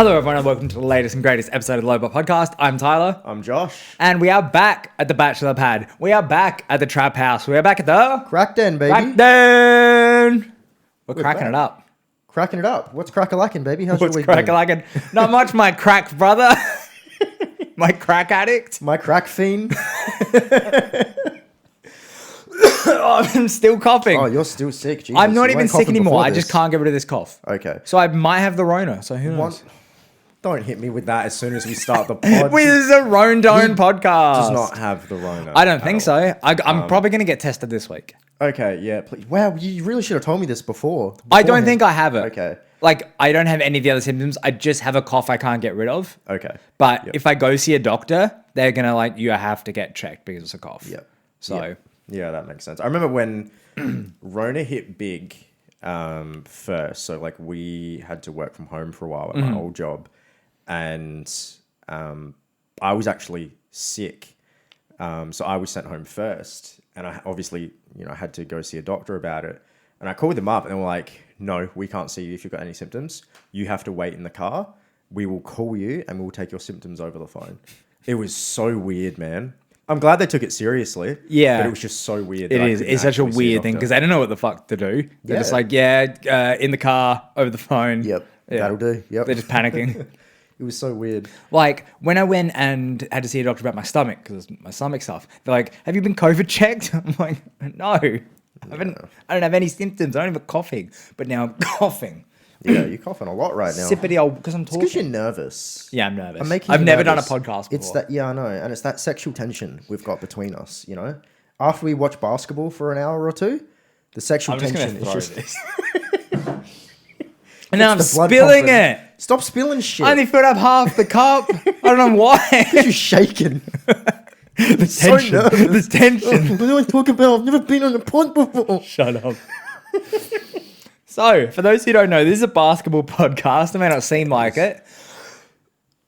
Hello, everyone, and welcome to the latest and greatest episode of the Lowbot Podcast. I'm Tyler. I'm Josh. And we are back at the Bachelor Pad. We are back at the Trap House. We are back at the... Crackdown, baby. Crackdown! We're cracking it up. Cracking it up. What's crack-a-lacking, baby? How's your What's week been? crack-a-lacking? Not much, my crack brother. My crack addict. My crack fiend. Oh, I'm still coughing. Oh, you're still sick. Jesus. I'm not You even weren't sick coughing anymore. before I this. just can't get rid of this cough. Okay. So I might have the Rona, so who knows? Don't hit me with that as soon as we start the pod. This is a Rondone podcast. Does not have the Rona. I don't think so. I'm probably going to get tested this week. Okay, yeah, please. Wow, you really should have told me this before. I don't think I have it. Okay. Like, I don't have any of the other symptoms. I just have a cough I can't get rid of. Okay. But if I go see a doctor, they're going to you have to get checked because it's a cough. Yep. So. Yep. Yeah, that makes sense. I remember when Rona hit big first. So, we had to work from home for a while at my old job. And I was actually sick. So I was sent home first. And I obviously, had to go see a doctor about it. And I called them up and they were like, no, we can't see you if you've got any symptoms. You have to wait in the car. We will call you and we'll take your symptoms over the phone. It was so weird, man. I'm glad they took it seriously. Yeah. But it was just so weird. It is. It's such a weird thing because they don't know what the fuck to do. They're just in the car, over the phone. Yep. Yeah. That'll do. Yep. They're just panicking. It was so weird. Like, when I went and had to see a doctor about my stomach, because my stomach stuff, they're like, have you been COVID checked? I'm like, no. I don't have any symptoms. I don't have a coughing. But now I'm coughing. Yeah, you're coughing a lot right now. Sippity old, because I'm talking. It's because you're nervous. Yeah, I'm nervous. I've never done a podcast before. It's that, I know. And it's that sexual tension we've got between us, After we watch basketball for an hour or two, the sexual tension is just... And now I'm spilling it. Stop spilling shit. I only filled up half the cup. I don't know why. You're shaking. The tension. The tension. What do I talk about? I've never been on a pod before. Shut up. So, for those who don't know, this is a basketball podcast. It may not seem like it.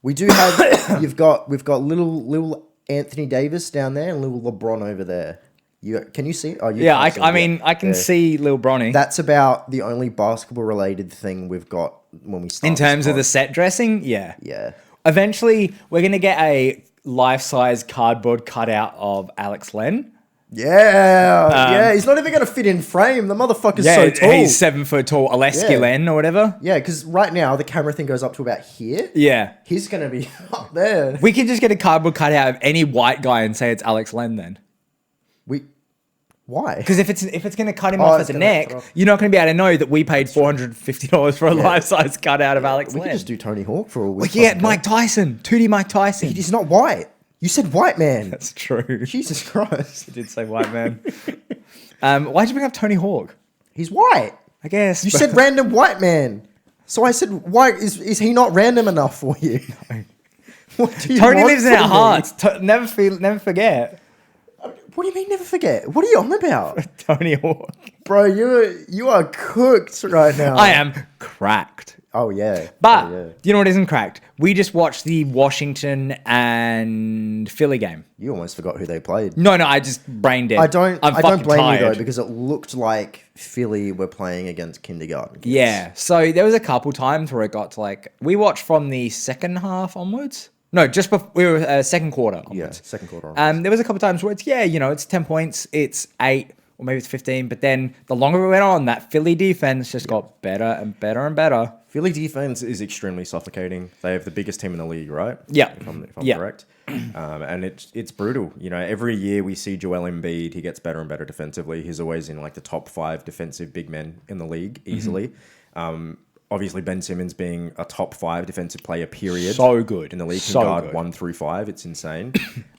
We do have... we've got little Anthony Davis down there and little LeBron over there. Can you see? Oh, yeah, I can see Lil Bronny. That's about the only basketball-related thing we've got when we start. In terms of the set dressing, yeah. Yeah. Eventually, we're going to get a life-size cardboard cutout of Alex Len. Yeah. He's not even going to fit in frame. The motherfucker's so tall. He's 7 foot tall. Aleski Len or whatever. Yeah, because right now, the camera thing goes up to about here. Yeah. He's going to be up there. We can just get a cardboard cutout of any white guy and say it's Alex Len then. Why? Because if it's going to cut him off at the neck, you're not going to be able to know that we paid $450 for a life-size cutout of Alex Len. We can just do Tony Hawk for all we Mike Tyson. 2D Mike Tyson. He's not white. You said white man. That's true. Jesus Christ. You did say white man. Why'd you bring up Tony Hawk? He's white. I guess. You said random white man. So I said, why is he not random enough for you? No. Tony lives in our hearts. Never forget. What do you mean never forget? What are you on about? Tony Hawk. Bro, you are cooked right now. I am cracked. Oh, yeah. But, you know what isn't cracked? We just watched the Washington and Philly game. You almost forgot who they played. No, I just brain dead. I don't blame tired. you, though, because it looked like Philly were playing against kindergarten kids. Yeah, so there was a couple times where it got to we watched from the second half onwards. No, just before we were second quarter onwards. Yeah, second quarter onwards. There was a couple times where it's 10 points, it's 8, or maybe it's 15, but then the longer it went on, that Philly defense just got better and better and better. Philly defense is extremely suffocating. They have the biggest team in the league, right? Yeah. If I'm correct. And it's brutal. Every year we see Joel Embiid, he gets better and better defensively. He's always in the top 5 defensive big men in the league easily. Obviously, Ben Simmons being a top 5 defensive player, period. So good. In the league, can guard 1 through 5. It's insane.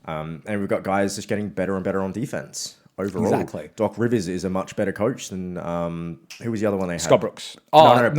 And we've got guys just getting better and better on defense overall. Exactly. Doc Rivers is a much better coach than, who was the other one they had? Scott Brooks. No,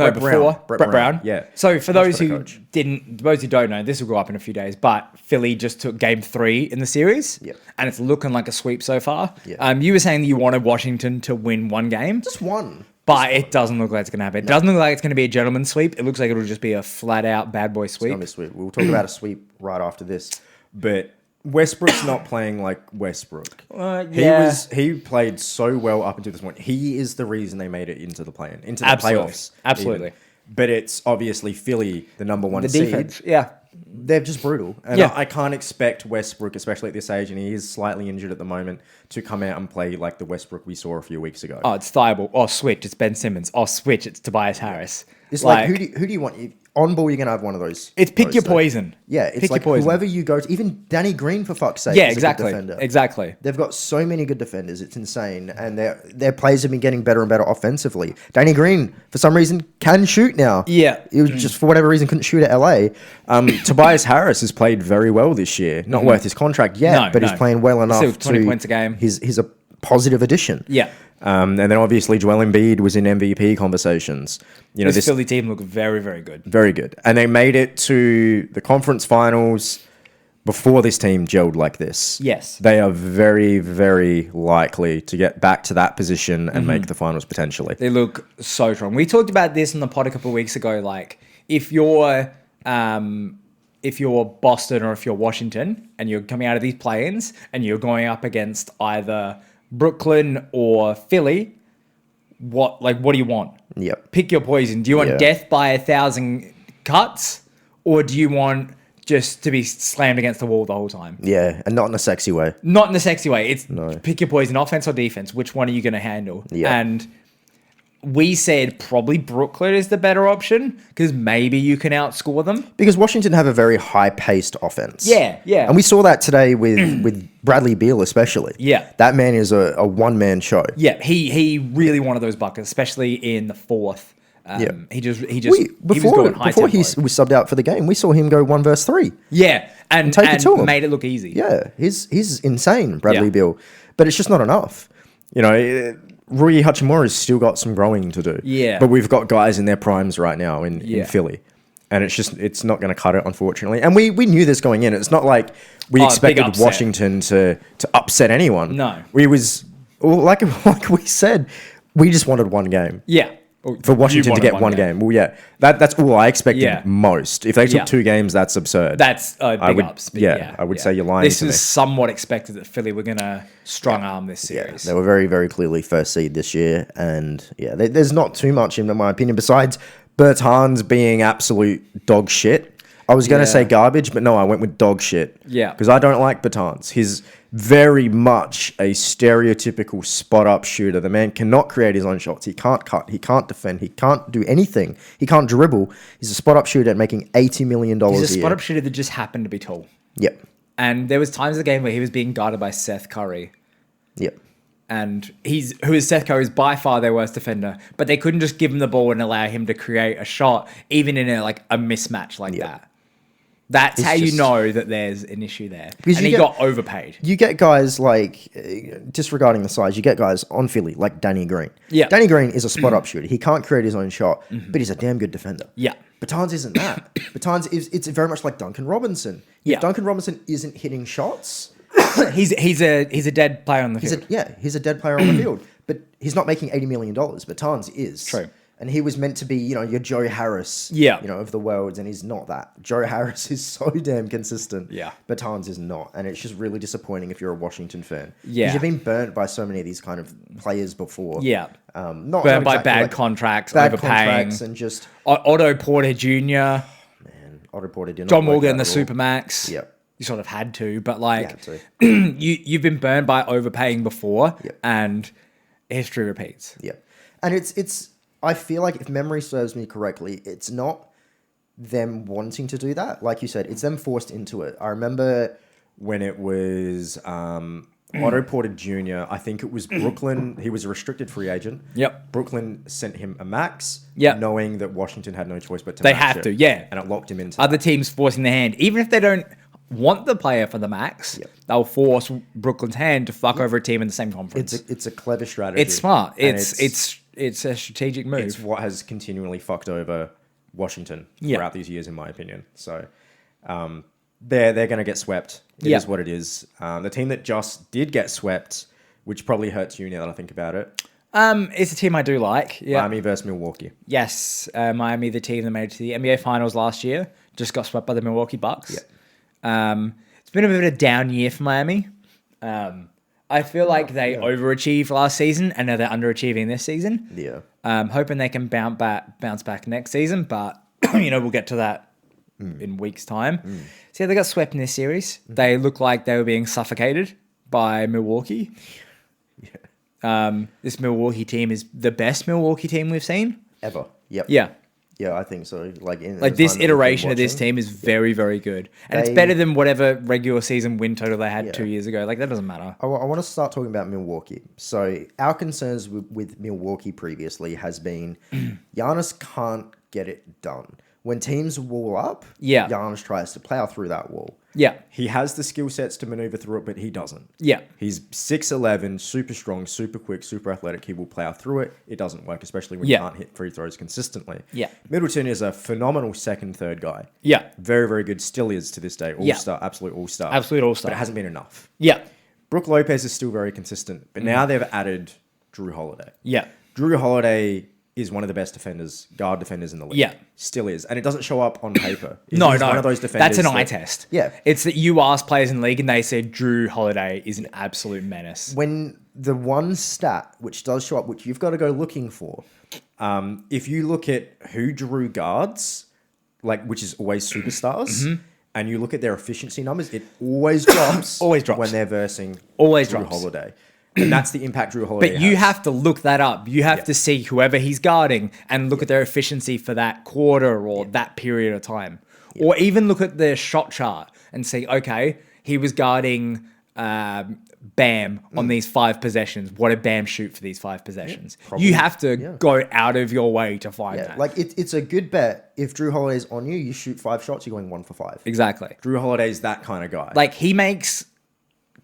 Brett Brown. Yeah. So for those who don't know, this will go up in a few days, but Philly just took game 3 in the series. Yep. And it's looking like a sweep so far. Yeah. You were saying that you wanted Washington to win one game. Just one. But it doesn't look like it's going to happen. It doesn't look like it's going to be a gentleman's sweep. It looks like it'll just be a flat-out bad boy sweep. It's going to be a sweep. We'll talk about a sweep right after this. But Westbrook's not playing like Westbrook. He played so well up until this point. He is the reason they made it into the play-in, into the playoffs. Absolutely. but it's obviously Philly, the number one The seed. defense, yeah. They're just brutal. And Yeah. I can't expect Westbrook, especially at this age, and he is slightly injured at the moment, to come out and play like the Westbrook we saw a few weeks ago. Oh, it's Thibault. Oh, switch, it's Ben Simmons. Oh, switch, it's Tobias Harris. It's like who do you want? On ball, you're going to have one of those. It's pick those your though. poison. Yeah, it's Pick like your poison. whoever you go to. Even Danny Green, for fuck's sake, Yeah, is exactly. a good defender. Exactly. They've got so many good defenders. It's insane. And their players have been getting better and better offensively. Danny Green, for some reason, can shoot now. Yeah. It was just, for whatever reason, couldn't shoot at LA. Tobias Harris has played very well this year. Not worth his contract yet, No, but no. he's playing well enough. Still 20 to, points a game. He's a positive addition. Yeah. And then obviously Joel Embiid was in MVP conversations. You know, This Philly team looked very, very good. very good. And they made it to the conference finals before this team gelled like this. Yes. They are very, very likely to get back to that position and make the finals potentially. They look so strong. We talked about this on the pod a couple of weeks ago. Like, if you're Boston or if you're Washington and you're coming out of these play-ins and you're going up against either Brooklyn or Philly, what do you want? Yep. Pick your poison. Do you want Yeah. death by 1,000 cuts, or do you want just to be slammed against the wall the whole time? Yeah, and not in a sexy way. Not in a sexy way. It's No. pick your poison, offense or defense. Which one are you going to handle? Yeah. And we said probably Brooklyn is the better option because maybe you can outscore them. Because Washington have a very high-paced offense. Yeah, yeah. And we saw that today with Bradley Beal especially. Yeah. That man is a one-man show. Yeah, he really wanted those buckets, especially in the fourth. Yeah. He was Before going high he tempo. was subbed out for the game, we saw him go 1 versus 3. Yeah, and take it to him. made it look easy. Yeah, he's insane, Bradley Yeah. Beal. But it's just not enough. You know, Rui Hachimura's still got some growing to do. Yeah. But we've got guys in their primes right now in Philly. And it's not going to cut it, unfortunately. And we knew this going in. It's not like we big expected upset. Washington to upset anyone. No. Like we said, we just wanted one game. Yeah. For Washington to get one game. Well, yeah, that's all I expected Yeah. most. If they took Yeah. 2 games, that's absurd. That's big ups. But I would say you're lying This to is me. somewhat expected that Philly were going to strong arm this series. They were very, very clearly first seed this year. And there's not too much in my opinion, besides Bertans being absolute dog shit. I was going to say garbage, but no, I went with dog shit. Yeah. Because I don't like Bertans. He's very much a stereotypical spot-up shooter. The man cannot create his own shots. He can't cut. He can't defend. He can't do anything. He can't dribble. He's a spot-up shooter at making $80 million a year. He's a spot-up shooter that just happened to be tall. Yep. And there was times in the game where he was being guarded by Seth Curry. Yep. And Seth Curry is by far their worst defender, but they couldn't just give him the ball and allow him to create a shot, even in a mismatch like that. That's how you know that there's an issue there. And he got overpaid. You get guys like, disregarding the size, you get guys on Philly like Danny Green. Yeah. Danny Green is a spot-up shooter. He can't create his own shot, but he's a damn good defender. Yeah. Bertans isn't that. It's very much like Duncan Robinson. Yeah. If Duncan Robinson isn't hitting shots, he's a dead player on the field. he's a dead player on the field. But he's not making $80 million. Bertans is. True. And he was meant to be, your Joe Harris, of the world, and he's not that. Joe Harris is so damn consistent. Yeah. Bertans is not, and it's just really disappointing if you're a Washington fan. Yeah. Because you've been burnt by so many of these kind of players before. Yeah. Not Burned by exactly bad like contracts, bad overpaying. contracts, and just Otto Porter Jr., man, Otto Porter did not John work Morgan, out the at all. Supermax. Yep. You sort of had to, but had to. you've been burned by overpaying before, and history repeats. Yeah. And it's I feel like if memory serves me correctly, it's not them wanting to do that. Like you said, it's them forced into it. I remember when it was Otto Porter Jr., I think it was Brooklyn. He was a restricted free agent. Yep. Brooklyn sent him a max, Yep. knowing that Washington had no choice but to They match have it. to, yeah. And it locked him into Other teams forcing their hand, even if they don't want the player for the max, they'll force Brooklyn's hand to fuck over a team in the same conference. It's a clever strategy. It's smart. And It's a strategic move. It's what has continually fucked over Washington throughout these years, in my opinion. So they're going to get swept. It is what it is. The team that just did get swept, which probably hurts you now that I think about it. It's a team I do like. Yeah. Miami versus Milwaukee. Yes, Miami, the team that made it to the NBA Finals last year, just got swept by the Milwaukee Bucks. Yeah. It's been a bit of a down year for Miami. I I feel like they overachieved last season and now they're underachieving this season. Yeah. Hoping they can bounce back next season, but we'll get to that in weeks' time. So yeah, they got swept in this series. They look like they were being suffocated by Milwaukee. This Milwaukee team is the best Milwaukee team we've seen Ever. Yep. Yeah. Yeah, I think so. Like This iteration of this team is very, very good. And it's better than whatever regular season win total they had 2 years ago. Like, that doesn't matter. I want to start talking about Milwaukee. So our concerns with Milwaukee previously has been Giannis can't get it done. When teams wall up, Giannis tries to plow through that wall. Yeah. He has the skill sets to maneuver through it, but he doesn't. Yeah. He's 6'11", super strong, super quick, super athletic. He will plow through it. It doesn't work, especially when you can't hit free throws consistently. Yeah. Middleton is a phenomenal second, third guy. Yeah. Very, very good. Still is to this day. All-star, absolute all-star. Absolute all-star. But it hasn't been enough. Yeah. Brook Lopez is still very consistent, but now they've added Drew Holiday. Yeah. Drew Holiday is one of the best guard defenders in the league. Yeah. Still is. And it doesn't show up on paper. He's No. one of those defenders. That's an eye test. Yeah. It's that you ask players in the league and they say Drew Holiday is an absolute menace. When the one stat, which does show up, which you've got to go looking for, if you look at who Drew guards, which is always superstars, and you look at their efficiency numbers, it always drops. Always drops. When they're versing Always Drew drops. Holiday. And that's the impact Drew Holiday But you has. have to look that up. You have to see whoever he's guarding and look at their efficiency for that quarter or that period of time. Or even look at their shot chart and see, okay, he was guarding Bam on these 5 possessions. What did Bam shoot for these 5 possessions? You have to go out of your way to find that. Like, it's a good bet. If Drew Holiday's on you, you shoot 5 shots, you're going 1 for 5. Exactly. Drew Holiday's that kind of guy. Like, he makes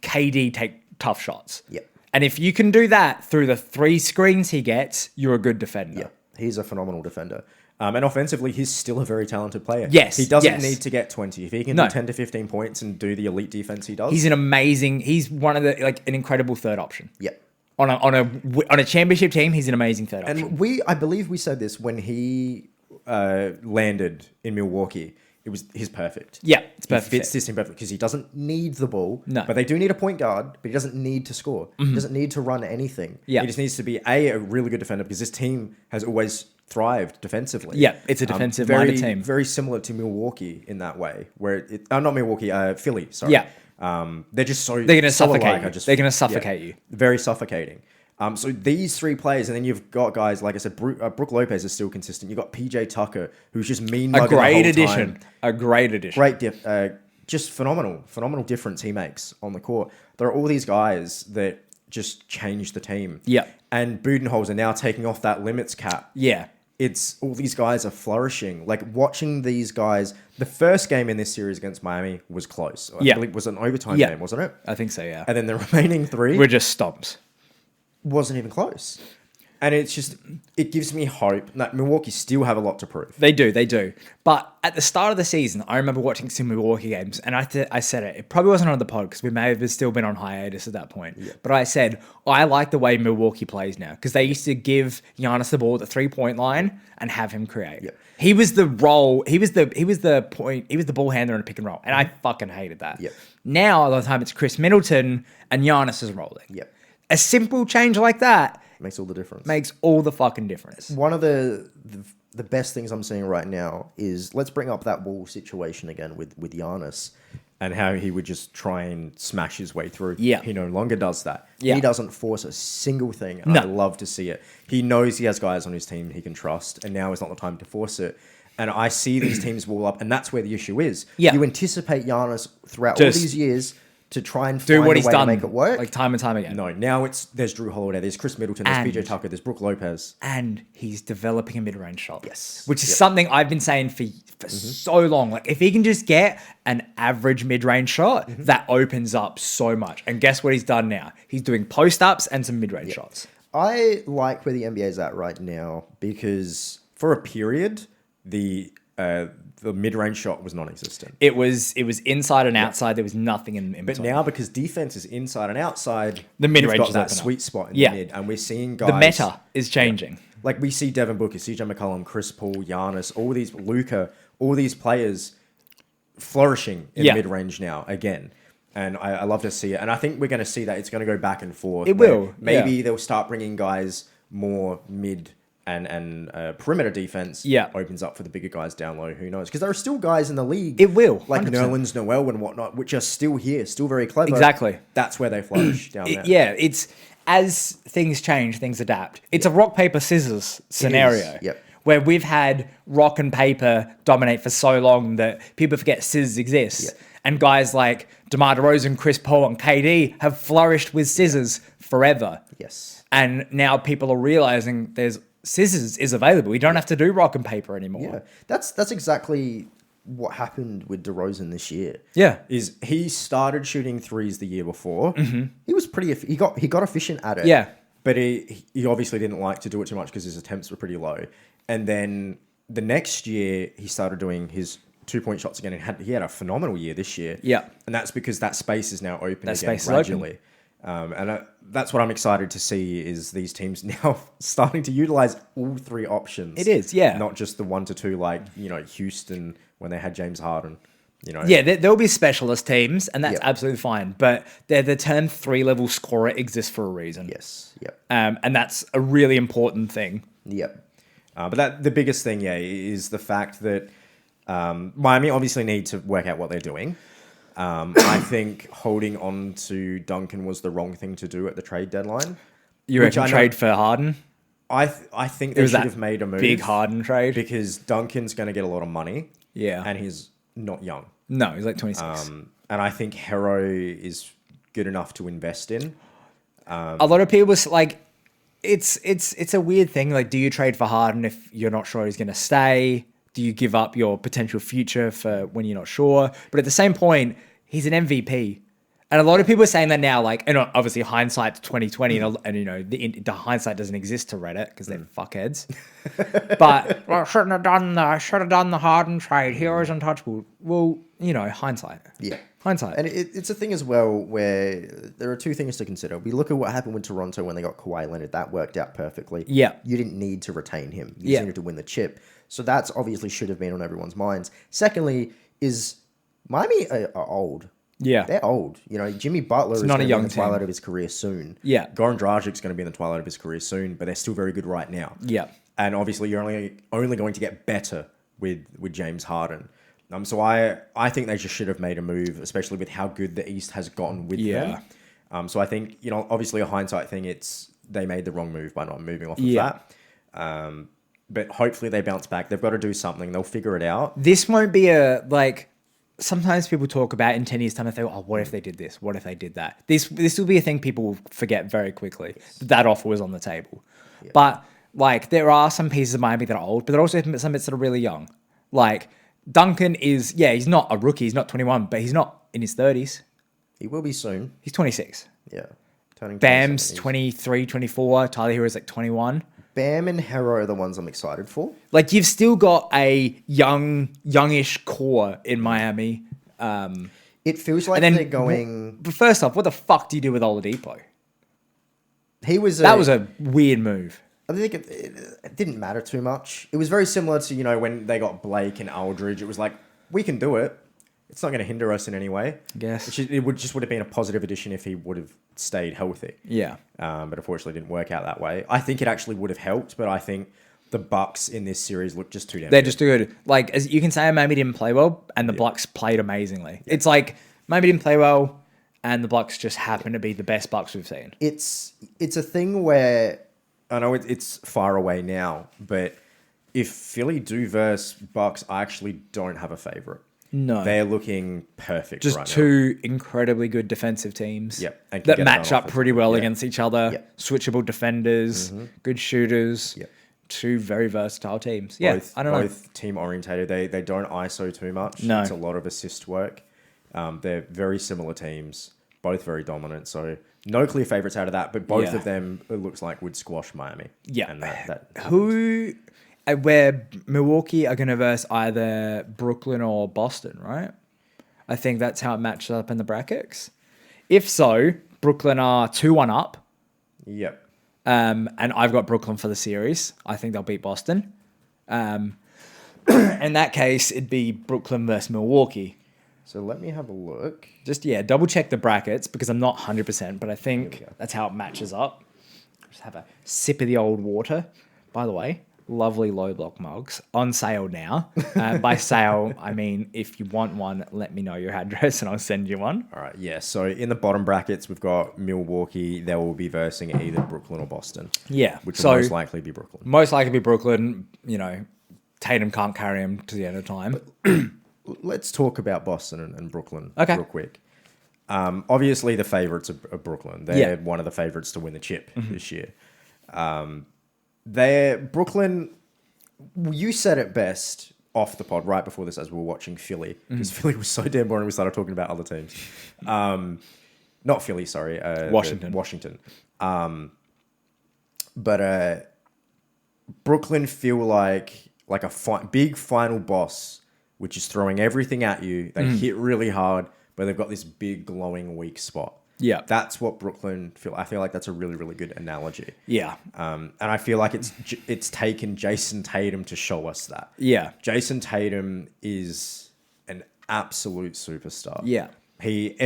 KD take tough shots. Yep. And if you can do that through the 3 screens he gets, you're a good defender. Yeah, he's a phenomenal defender. And offensively, he's still a very talented player. Yes. He doesn't need to get 20. If he can No. do 10 to 15 points and do the elite defense he does. He's one of the, an incredible third option. Yeah. On a championship team, he's an amazing third option. And I believe we said this when he landed in Milwaukee. It was perfect. Yeah, it's perfect. He fits this team perfect because he doesn't need the ball. No. But they do need a point guard, but he doesn't need to score. He doesn't need to run anything. Yeah. He just needs to be a really good defender because this team has always thrived defensively. Yeah, it's a defensive-minded team. Very similar to Milwaukee in that way, where not Milwaukee, Philly. Sorry. Yeah. They're just so They're going to so suffocate alike. you. They're going to suffocate you. Very suffocating. So these 3 players, and then you've got guys, like I said, Brook Lopez is still consistent. You've got PJ Tucker, who's just mean mugging A great the whole time. addition. A great addition. Great just phenomenal difference he makes on the court. There are all these guys that just change the team. Yeah. And Budenholzer now taking off that limits cap. Yeah. It's all these guys are flourishing. Like watching these guys, the first game in this series against Miami was close. I believe it was an overtime game, wasn't it? I think so, yeah. And then the remaining 3 We're just stomps. wasn't even close. And it gives me hope that Milwaukee still have a lot to prove. They do. But at the start of the season, I remember watching some Milwaukee games, and I said it probably wasn't on the pod because we may have still been on hiatus at that point. Yeah. But I said, I like the way Milwaukee plays now because they used to give Giannis the ball at the 3-point line and have him create. Yeah. He was the role, he was the ball handler in a pick and roll, and I fucking hated that. Yeah. Now, all the time, it's Chris Middleton and Giannis is rolling. Yeah. A simple change like that makes all the difference. Makes all the fucking difference. One of the best things I'm seeing right now is let's bring up that wall situation again with Giannis and how he would just try and smash his way through. Yeah. He no longer does that. Yeah. He doesn't force a single thing. And I love to see it. He knows he has guys on his team he can trust, and now is not the time to force it. And I see these teams wall up, and that's where the issue is. Yeah. You anticipate Giannis throughout all these years to try and do find what a he's way done, to make it work. like time and time again. No, now there's Drew Holiday, there's Chris Middleton, there's PJ Tucker, there's Brook Lopez. And he's developing a mid-range shot. Yes. Which is something I've been saying for so long. Like, if he can just get an average mid-range shot, that opens up so much. And guess what he's done now? He's doing post-ups and some mid-range shots. I like where the NBA is at right now because for a period, the mid-range shot was non-existent. It was inside and outside. There was nothing in between. But now, because defense is inside and outside, the mid-range got is that open sweet up. spot in the mid, and we're seeing guys. The meta is changing. Like we see Devin Booker, CJ McCollum, Chris Paul, Giannis, all these Luka, all these players flourishing in mid-range now again. And I love to see it. And I think we're going to see that it's going to go back and forth. It where will, Maybe yeah. they'll start bringing guys more mid and perimeter defense. Yeah. Opens up for the bigger guys down low. Who knows? Because there are still guys in the league. It will, Like 100%. Nerlens Noel and whatnot, which are still here, still very clever. Exactly. That's where they flourish down there. Yeah, it's as things change, things adapt. It's a rock, paper, scissors scenario. Yep. Where we've had rock and paper dominate for so long that people forget scissors exists. Yep. And guys like DeMar DeRozan, Chris Paul, and KD have flourished with scissors forever. Yes. And now people are realizing there's scissors is available. You don't have to do rock and paper anymore. Yeah. That's exactly what happened with DeRozan this year. Yeah. Is he started shooting threes the year before. He was pretty he got efficient at it. Yeah. But he obviously didn't like to do it too much because his attempts were pretty low. And then the next year he started doing his 2-point shots again, and he had a phenomenal year this year. Yeah. And that's because that space is now open That again space is open. gradually. That's what I'm excited to see is these teams now starting to utilize all three options. It is, yeah. Not just the 1 to 2 like, Houston when they had James Harden. Yeah, there'll be specialist teams, and that's Yep. absolutely fine. But the term 3-level scorer exists for a reason. Yes. Yep. And that's a really important thing. Yep. But the biggest thing, is the fact that Miami obviously need to work out what they're doing. I think holding on to Duncan was the wrong thing to do at the trade deadline. You Which reckon I know- trade for Harden? I think It they was should that have made a move. big Harden trade? Because Duncan's going to get a lot of money. Yeah. And he's not young. No, he's like 26. And I think Hero is good enough to invest in. A lot of people like, it's a weird thing. Like, do you trade for Harden if you're not sure he's going to stay? Do you give up your potential future for when you're not sure? But at the same point, he's an MVP. And a lot of people are saying that now, like, and obviously hindsight's 2020, and the hindsight doesn't exist to Reddit because they're fuckheads. But well, should have done the Harden trade. Hero's untouchable. Well, hindsight. Yeah. Hindsight. And it's a thing as well where there are two things to consider. We look at what happened with Toronto when they got Kawhi Leonard. That worked out perfectly. Yeah. You didn't need to retain him. You Yeah. just needed to win the chip. So that's obviously should have been on everyone's minds. Secondly, is Miami are old. Yeah. They're old. Jimmy Butler is not going a to be young in the twilight team. of his career soon. Yeah. Goran Dragic's going to be in the twilight of his career soon, but they're still very good right now. Yeah. And obviously, you're only going to get better with James Harden. So I think they just should have made a move, especially with how good the East has gotten with them. So I think obviously a hindsight thing. It's they made the wrong move by not moving off of that. But hopefully they bounce back. They've got to do something. They'll figure it out. This won't be sometimes people talk about in 10 years' time, they think, oh, what if they did this? What if they did that? This will be a thing people will forget very quickly. Yes. That offer was on the table. Yeah. But, there are some pieces of Miami that are old, but there are also some bits that are really young. Like, Duncan is, he's not a rookie. He's not 21, but he's not in his 30s. He will be soon. He's 26. Yeah. Turning Bam's 23, 24. Tyler Hero's 21. Bam and Hero are the ones I'm excited for. Like, you've still got a youngish core in Miami. It feels like they're going... But first off, what the fuck do you do with Oladipo? That was a weird move. I think it didn't matter too much. It was very similar to, when they got Blake and Aldridge. It was like, we can do it. It's not going to hinder us in any way. I guess. It would have been a positive addition if he would have stayed healthy. Yeah. But unfortunately, it didn't work out that way. I think it actually would have helped, but I think the Bucks in this series look just too damn They're good. just too good. Like, as you can say, Miami didn't play well, and the Bucks played amazingly. Yeah. It's like, Miami didn't play well, and the Bucks just happen to be the best Bucks we've seen. It's a thing where, I know it's far away now, but if Philly do verse Bucks, I actually don't have a favorite. No. They're looking perfect just right now. Two incredibly good defensive teams and that match up pretty well against each other. Yep. Switchable defenders, good shooters. Yep. Two very versatile teams. I don't know. Both team orientated. They don't ISO too much. No. It's a lot of assist work. They're very similar teams, both very dominant. So no clear favorites out of that, but both of them, it looks like, would squash Miami. Yeah. And where Milwaukee are going to verse either Brooklyn or Boston, right? I think that's how it matches up in the brackets. If so, Brooklyn are 2-1 up. Yep. And I've got Brooklyn for the series. I think they'll beat Boston. In that case, it'd be Brooklyn versus Milwaukee. So let me have a look. Just, double check the brackets because I'm not 100%, but I think that's how it matches up. Just have a sip of the old water. By the way, lovely low block mugs on sale now. By sale, I mean, if you want one, let me know your address and I'll send you one. All right, yeah. So in the bottom brackets, we've got Milwaukee. They will be versing either Brooklyn or Boston. Yeah. Which will most likely be Brooklyn. Most likely be Brooklyn. You know, Tatum can't carry him to the end of time. Let's talk about Boston and Brooklyn real quick. Obviously, the favorites are Brooklyn. They're one of the favorites to win the chip this year. They're Brooklyn. You said it best off the pod right before this as we were watching Philly, because Philly was so damn boring we started talking about other teams. Not Philly, sorry. Washington. But Brooklyn feel like a big final boss, which is throwing everything at you. They hit really hard, but they've got this big glowing weak spot. Yeah. That's what Brooklyn feel. I feel like that's a really, really good analogy. Yeah. And I feel like it's taken Jayson Tatum to show us that. Yeah. Jayson Tatum is an absolute superstar. Yeah.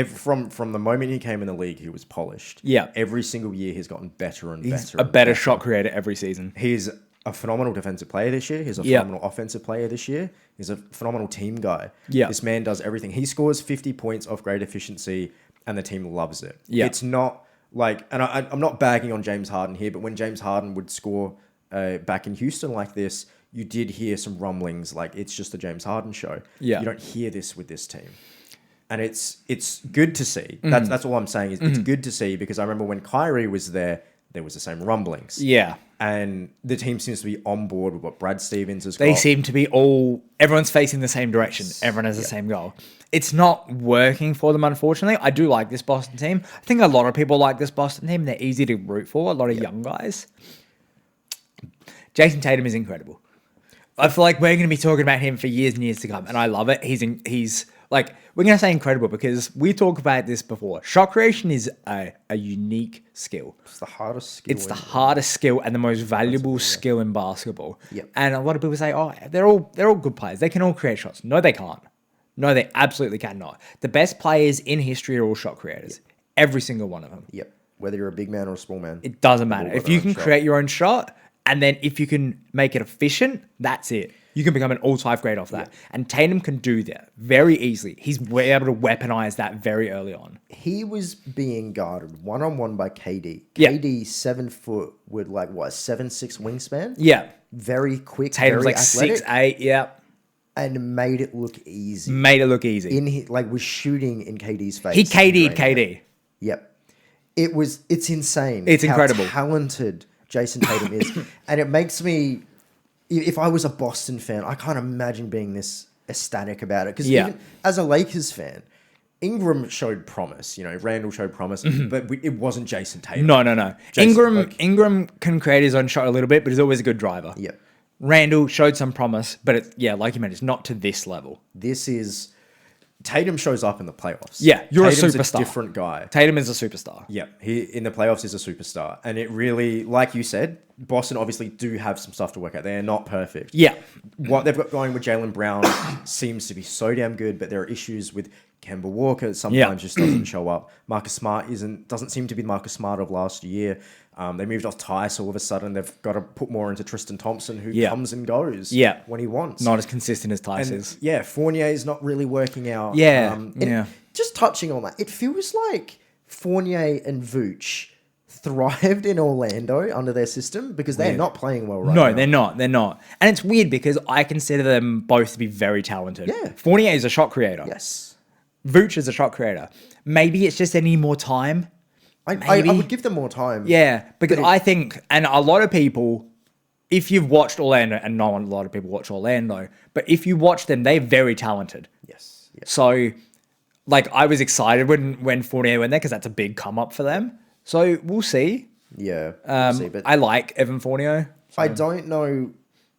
From the moment he came in the league, he was polished. Yeah. Every single year, he's gotten better and He's better. a better shot creator every season. He's a phenomenal defensive player this year. He's a phenomenal offensive player this year. He's a phenomenal team guy. Yeah. This man does everything. He scores 50 points off great efficiency, and the team loves it. Yeah. It's not like, and I'm not bagging on James Harden here, but when James Harden would score back in Houston like this, you did hear some rumblings like it's just the James Harden show. Yeah. You don't hear this with this team. And it's good to see. That's all I'm saying is it's good to see, because I remember when Kyrie was there was the same rumblings. Yeah. And the team seems to be on board with what Brad Stevens has got. They seem to be everyone's facing the same direction. Everyone has the same goal. It's not working for them, unfortunately. I do like this Boston team. I think a lot of people like this Boston team. They're easy to root for. A lot of young guys. Jayson Tatum is incredible. I feel like we're going to be talking about him for years and years to come, and I love it. He's like, we're going to say incredible because we talked about this before. Shot creation is a unique skill. It's the hardest skill. It's the hardest skill and the most valuable skill in basketball. Yep. And a lot of people say, oh, they're all good players. They can all create shots. No, they can't. No, they absolutely cannot. The best players in history are all shot creators. Yep. Every single one of them. Yep. Whether you're a big man or a small man. It doesn't matter. If you can create your own shot, and then if you can make it efficient, that's it. You can become an all-time great off that. Yeah. And Tatum can do that very easily. He's able to weaponize that very early on. He was being guarded one-on-one by KD. Yeah. KD, 7 foot with 7'6" wingspan. Yeah. Very quick, Tatum's very athletic. 6'8", yeah. And made it look easy. Was shooting in KD's face. He KD'd KD. Yep. It's insane. It's incredible. How talented Jayson Tatum is. And it makes me, if I was a Boston fan, I can't imagine being this ecstatic about it. Because even as a Lakers fan, Ingram showed promise. Randall showed promise, but it wasn't Jayson Tatum. No. Ingram can create his own shot a little bit, but he's always a good driver. Yep. Randall showed some promise, but like you mentioned, it's not to this level. Tatum shows up in the playoffs. Yeah, you're Tatum's a superstar. A different guy. Tatum is a superstar. Yeah, he in the playoffs is a superstar, and it really, like you said, Boston obviously do have some stuff to work out. They are not perfect. Yeah, what they've got going with Jaylen Brown seems to be so damn good, but there are issues with Kemba Walker. Sometimes just doesn't show up. Marcus Smart doesn't seem to be Marcus Smart of last year. They moved off Tice all of a sudden. They've got to put more into Tristan Thompson, who comes and goes when he wants. Not as consistent as Tice is. Yeah, Fournier is not really working out. Just touching on that, it feels like Fournier and Vooch thrived in Orlando under their system because they're not playing well right now. No, they're not. And it's weird because I consider them both to be very talented. Yeah. Fournier is a shot creator. Yes. Vooch is a shot creator. Maybe it's just they need more time. I would give them more time. Yeah, because I think, and a lot of people, if you've watched Orlando, and not a lot of people watch Orlando, but if you watch them, they're very talented. Yes. So, I was excited when Fournier went there because that's a big come up for them. So we'll see. Yeah, we'll see. But I like Evan Fournier. So. I don't know.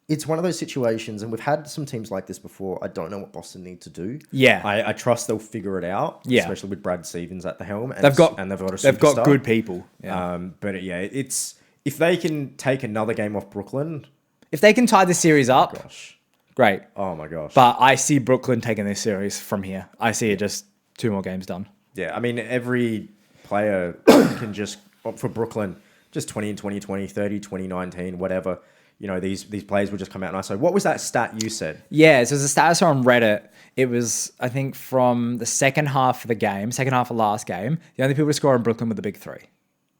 It's one of those situations, and we've had some teams like this before. I don't know what Boston need to do. Yeah, I trust they'll figure it out. Yeah, especially with Brad Stevens at the helm. And they've got a superstar. They've got good people. Yeah. It's if they can take another game off Brooklyn, if they can tie the series up, great. Oh my gosh. But I see Brooklyn taking this series from here. I see it just 2 more games done. Yeah, I mean, every player can just, for Brooklyn, just 20 in 2020, 30, 2019, whatever. You know, these players would just come out and I say, what was that stat you said? Yeah, so there's a status on Reddit. It was, I think, from the second half of the last game, the only people to score in Brooklyn were the big three.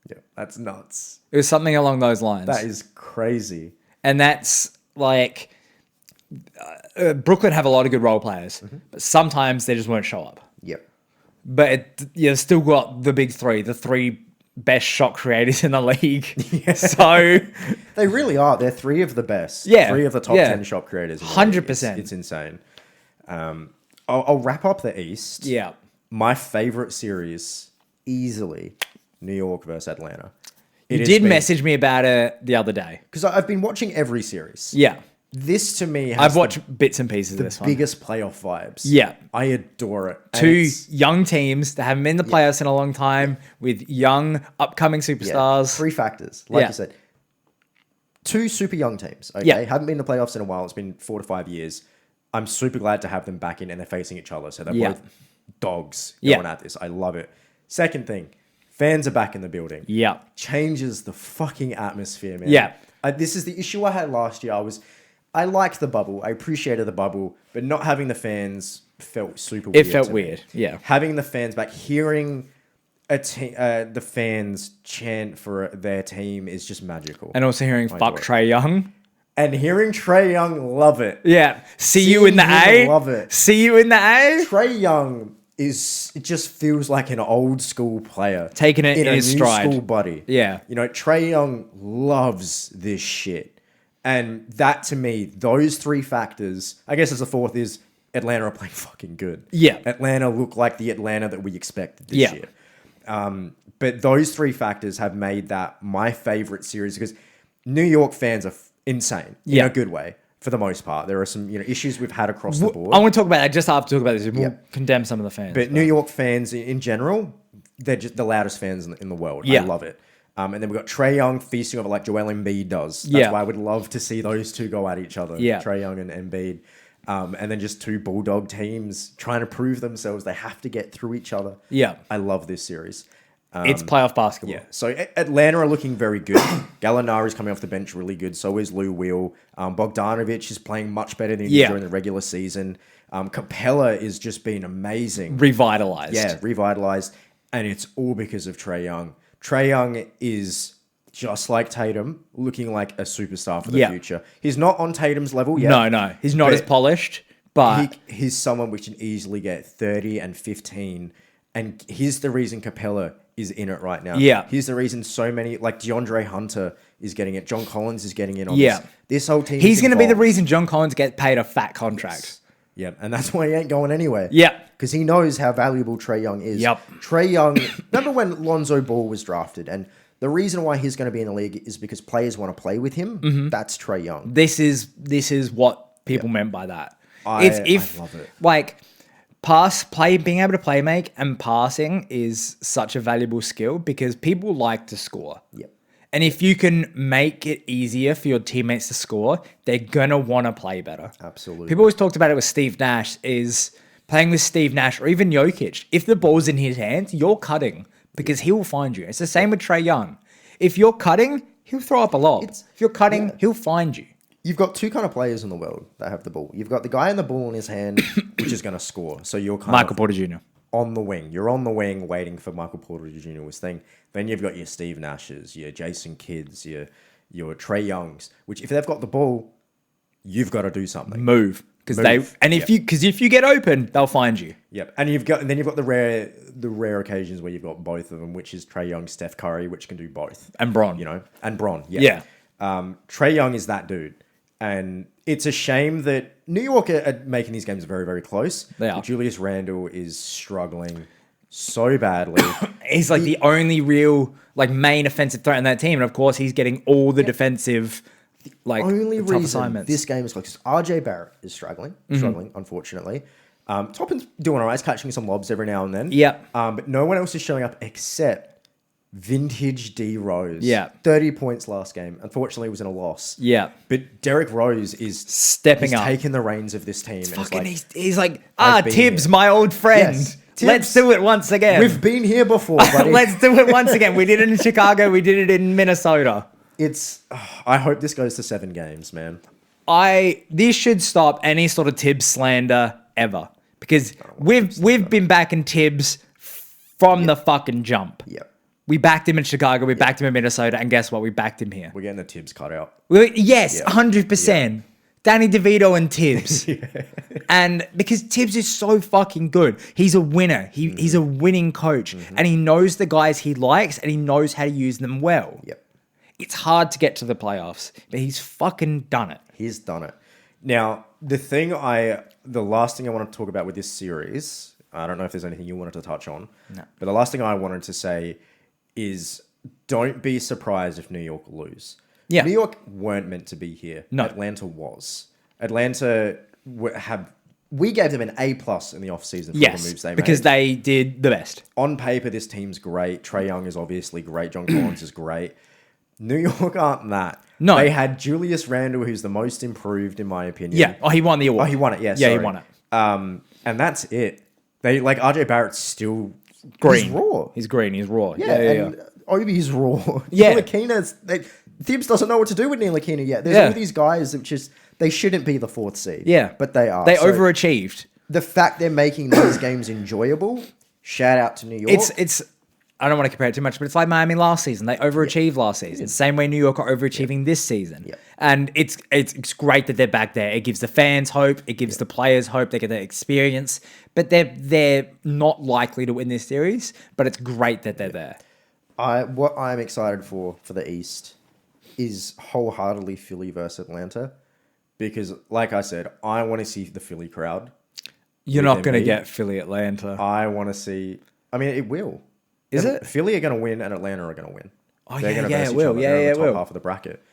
Yeah, that's nuts. It was something along those lines. That is crazy. And that's like, Brooklyn have a lot of good role players, but sometimes they just won't show up. Yep. But you've still got the big three, the three best shot creators in the league. Yeah. So they really are. They're 3 of the best. Yeah. 3 of the top 10 shot creators. 100%. It's insane. I'll wrap up the East. Yeah. My favorite series, easily, New York versus Atlanta. You did message me about it the other day. Because I've been watching every series. Yeah. This to me has I've watched bits and pieces of this one. biggest playoff vibes. Yeah. I adore it. And 2 young teams that haven't been in the playoffs in a long time with young upcoming superstars. 3 factors. Like you said. 2 super young teams. Okay. Yeah. Haven't been in the playoffs in a while. It's been 4 to 5 years. I'm super glad to have them back in and they're facing each other. So they're both dogs going at this. I love it. Second thing, fans are back in the building. Yeah. Changes the fucking atmosphere, man. Yeah. This is the issue I had last year. I liked the bubble. I appreciated the bubble, but not having the fans felt super weird. It felt to weird. me. Yeah. Having the fans back, hearing the fans chant for their team is just magical. And also hearing fuck Trae Young. And hearing Trae Young love it. Yeah. See you in the A. Love it. See you in the A. Trae Young it just feels like an old school player. Taking it in his new stride. School buddy. Yeah. You know, Trae Young loves this shit. And that to me, those 3 factors, I guess as a fourth is Atlanta are playing fucking good. Yeah. Atlanta look like the Atlanta that we expected this Yeah. year. But those 3 factors have made that my favorite series because New York fans are insane in a good way for the most part. There are some issues we've had across the board. I want to talk about that just after talk about this. We'll condemn some of the fans. But New York fans in general, they're just the loudest fans in the world. Yeah. I love it. And then we've got Trae Young feasting over like Joel Embiid does. That's why I would love to see those 2 go at each other. Yeah. Trae Young and Embiid. And then just 2 Bulldog teams trying to prove themselves. They have to get through each other. Yeah. I love this series. It's playoff basketball. Yeah. So Atlanta are looking very good. Gallinari's coming off the bench really good. So is Lou Will. Bogdanovic is playing much better than he did during the regular season. Capella is just been amazing. Revitalized. Yeah, revitalized. And it's all because of Trae Young. Trae Young is just like Tatum, looking like a superstar for the future. He's not on Tatum's level yet. No. He's not as polished, but he's someone which can easily get 30 and 15. And here's the reason Capella is in it right now. Yeah. Here's the reason so many, like DeAndre Hunter is getting it. John Collins is getting in on Yeah. this. This whole team he's is going to be the involved. reason John Collins gets paid a fat contract. Yes. Yeah, and that's why he ain't going anywhere. Yeah. Because he knows how valuable Trae Young is. Yep. Trae Young, remember when Lonzo Ball was drafted? And the reason why he's going to be in the league is because players want to play with him. That's Trae Young. This is what people meant by that. I love it. Like being able to play make and passing is such a valuable skill because people like to score. Yep. And if you can make it easier for your teammates to score, they're going to want to play better. Absolutely. People always talked about it with Steve Nash is playing with Steve Nash or even Jokic. If the ball's in his hands, you're cutting because he will find you. It's the same with Trae Young. If you're cutting, he'll throw up a lob. If you're cutting, he'll find you. You've got 2 kind of players in the world that have the ball. You've got the guy in the ball in his hand, which is going to score. So you're kind Michael of Porter Jr. on the wing. You're on the wing waiting for Michael Porter Jr.'s thing. Then you've got your Steve Nashes, your Jason Kidds, your Trae Youngs, which if they've got the ball, you've got to do something. Move. If you get open, they'll find you. Yep. And then you've got the rare occasions where you've got both of them, which is Trae Young, Steph Curry, which can do both. And Bron. And Bron. Yeah. Trae Young is that dude. And it's a shame that New York are making these games very, very close. They are. Julius Randle is struggling so badly. He's like the only real main offensive threat in that team. And of course, he's getting all the defensive only tough reason assignments. This game is close is RJ Barrett is struggling, unfortunately. Toppin's doing all right, he's catching some lobs every now and then. Yeah. But no one else is showing up except vintage D Rose. Yeah. 30 points last game. Unfortunately, it was in a loss. Yeah. But Derrick Rose is Stepping up. taking the reins of this team. Fucking, and he's like, I've been Tibbs, here. my old friend. Yes, Let's Tibbs. do it once again. We've been here before, buddy. Let's do it once again. We did it in Chicago. We did it in Minnesota. I hope this goes to 7 games, man. This should stop any sort of Tibbs slander ever. Because we've been backing Tibbs from the fucking jump. Yep. We backed him in Chicago. We backed him in Minnesota. And guess what? We backed him here. We're getting the Tibbs cut out. Yes, 100%. Danny DeVito and Tibbs. And because Tibbs is so fucking good. He's a winner. He's a winning coach. And he knows the guys he likes and he knows how to use them well. Yep. It's hard to get to the playoffs, but he's fucking done it. He's done it. Now, the last thing I want to talk about with this series, I don't know if there's anything you wanted to touch on. No. But the last thing I wanted to say is don't be surprised if New York lose. Yeah. New York weren't meant to be here. No. Atlanta was. Atlanta we gave them an A+ in the offseason for the moves they made. Because they did the best. On paper, this team's great. Trae Young is obviously great. John Collins is great. New York aren't that. No. They had Julius Randle, who's the most improved, in my opinion. Yeah. Oh, he won the award. Oh, he won it. Yeah, Yeah, he sorry. won it. And that's it. They like RJ Barrett's still Green. He's raw. He's green. He's raw. Yeah, and Obi's raw. Yeah. Ntilikina's Thibs doesn't know what to do with Ntilikina yet. There's all these guys that just they shouldn't be the 4th seed. Yeah. But they are. They So overachieved. the fact they're making these games enjoyable, shout out to New York. It's I don't want to compare it too much, but it's like Miami last season. They overachieved last season. Same way New York are overachieving this season. Yeah. And it's great that they're back there. It gives the fans hope. It gives the players hope. They get that experience. But they're not likely to win this series. But it's great that they're there. What I'm excited for the East is wholeheartedly Philly versus Atlanta. Because, like I said, I want to see the Philly crowd. You're not going to get Philly Atlanta. I want to see... I mean, it will. Is it? Philly are going to win and Atlanta are going to win. Oh, They're going to verse it each will. other. Yeah, They're yeah, in the it top will. half of the bracket.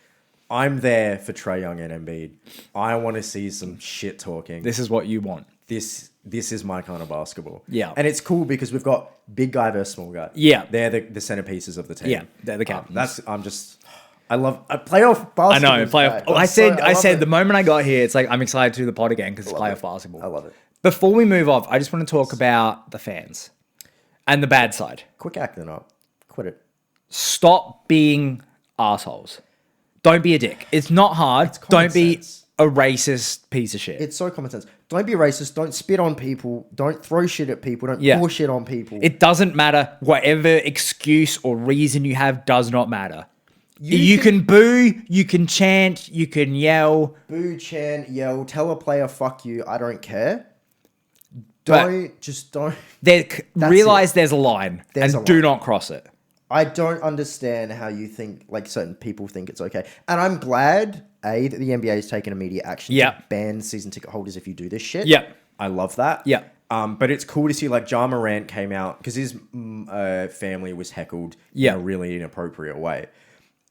I'm there for Trae Young and Embiid. I want to see some shit talking. This is what you want. This is my kind of basketball. Yeah. And it's cool because we've got big guy versus small guy. Yeah. They're the centerpieces of the team. Yeah, they're the captains. I love playoff basketball. I know. Playoff. Guy. I love said it. the moment I got here, it's like I'm excited to do the pod again because it's playoff basketball. I love it. Before we move off, I just want to talk about the fans and the bad side. Quick acting up. Quit it. Stop being assholes. Don't be a dick. It's not hard. common Don't be sense. a racist piece of shit. It's so common sense. Don't be racist. Don't spit on people. Don't throw shit at people. Don't pour shit on people. It doesn't matter. Whatever excuse or reason you have does not matter. You can boo, you can chant, you can yell. Boo, chant, yell, tell a player, fuck you. I don't care. But Don't. Realize there's a line There's and a do line. not cross it. I don't understand how you think, like certain people think it's okay. And I'm glad, that the NBA has taken immediate action to ban season ticket holders if you do this shit. Yep. I love that. Yep. But it's cool to see like Ja Morant came out because his family was heckled in a really inappropriate way.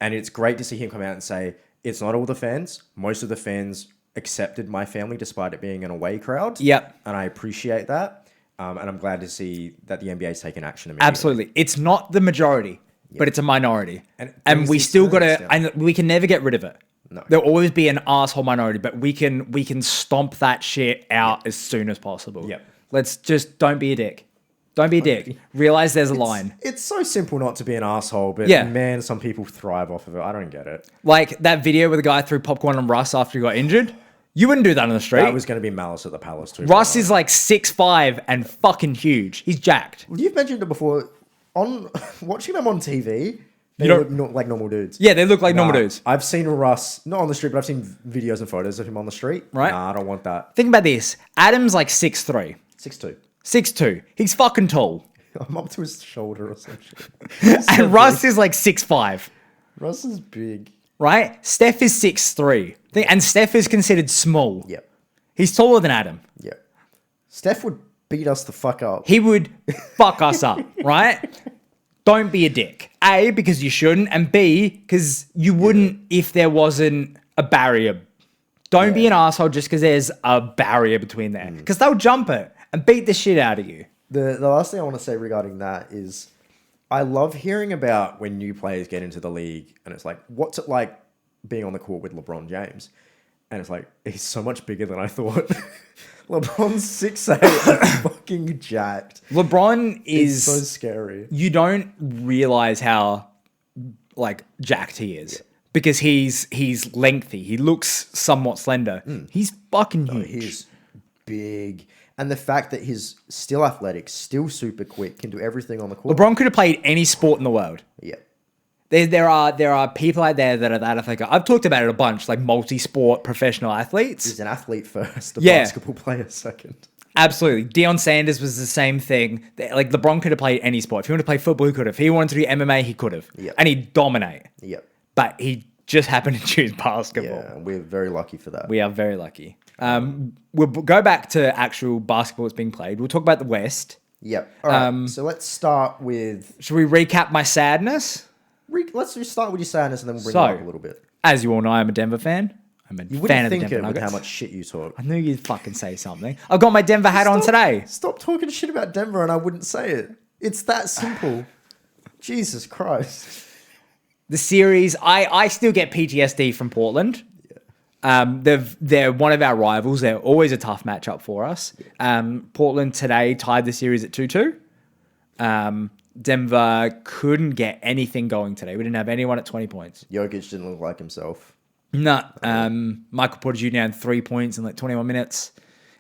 And it's great to see him come out and say, it's not all the fans. Most of the fans accepted my family despite it being an away crowd. Yep. And I appreciate that. And I'm glad to see that the NBA has taken action immediately. Absolutely. It's not the majority, but it's a minority. And we the still got experience to, and we can never get rid of it. No. There'll always be an asshole minority, but we can stomp that shit out as soon as possible. Yep. Let's just don't be a dick. Don't be a dick. Realize there's a line. It's so simple not to be an asshole, but man, some people thrive off of it. I don't get it. Like that video where the guy threw popcorn on Russ after he got injured. You wouldn't do that on the street. That was going to be Malice at the Palace too. Russ is like 6'5" and fucking huge. He's jacked. Well, you've mentioned it before. On watching them on TV, they don't- look like normal dudes. Yeah, they look like normal dudes. I've seen Russ, not on the street, but I've seen videos and photos of him on the street. Right. Nah, I don't want that. Think about this. Adam's like 6'3", 6'2". 6'2". He's fucking tall. I'm up to his shoulder or some shit. And Russ is like 6'5", Russ is big. right? Steph is 6'3". And Steph is considered small. Yep. He's taller than Adam. Yep. Steph would beat us the fuck up. He would fuck us up, right? Don't be a dick. A, because you shouldn't, and B, because you wouldn't if there wasn't a barrier. Don't be an asshole just because there's a barrier between there. Because they'll jump it and beat the shit out of you. The last thing I want to say regarding that is I love hearing about when new players get into the league and it's like, what's it like being on the court with LeBron James? And it's like, he's so much bigger than I thought. LeBron's 6'8", fucking jacked. LeBron It's is so scary. You don't realize how like jacked he is because he's lengthy. He looks somewhat slender. He's fucking huge. He's big. And the fact that he's still athletic, still super quick, can do everything on the court. LeBron could have played any sport in the world. Yeah. There are people out there that are that athletic. I've talked about it a bunch, like multi-sport professional athletes. He's an athlete first, a Yeah. basketball player second. Absolutely. Deion Sanders was the same thing. Like LeBron could have played any sport. If he wanted to play football, he could have. If he wanted to do MMA, he could have. Yep. And he'd dominate. Yep. But he just happened to choose basketball. Yeah, we're very lucky for that. We are very lucky. We'll go back to actual basketball that's being played. We'll talk about the West. Yep. All right. So let's start with... Should we recap my sadness? Let's just start with your sadness and then we'll bring So, it up a little bit. As you all know, I'm a Denver fan. I'm a You fan wouldn't of the think Denver it with Nuggets. how much shit you talk. I knew you'd fucking say something. I've got my Denver hat on today. Stop talking shit about Denver and I wouldn't say it. It's that simple. Jesus Christ. The series, I still get PTSD from Portland. They're one of our rivals. They're always a tough matchup for us. Portland today tied the series at 2-2. Denver couldn't get anything going today. We didn't have anyone at 20 points. Jokic didn't look like himself. No. Michael Porter Jr. had 3 points in like 21 minutes.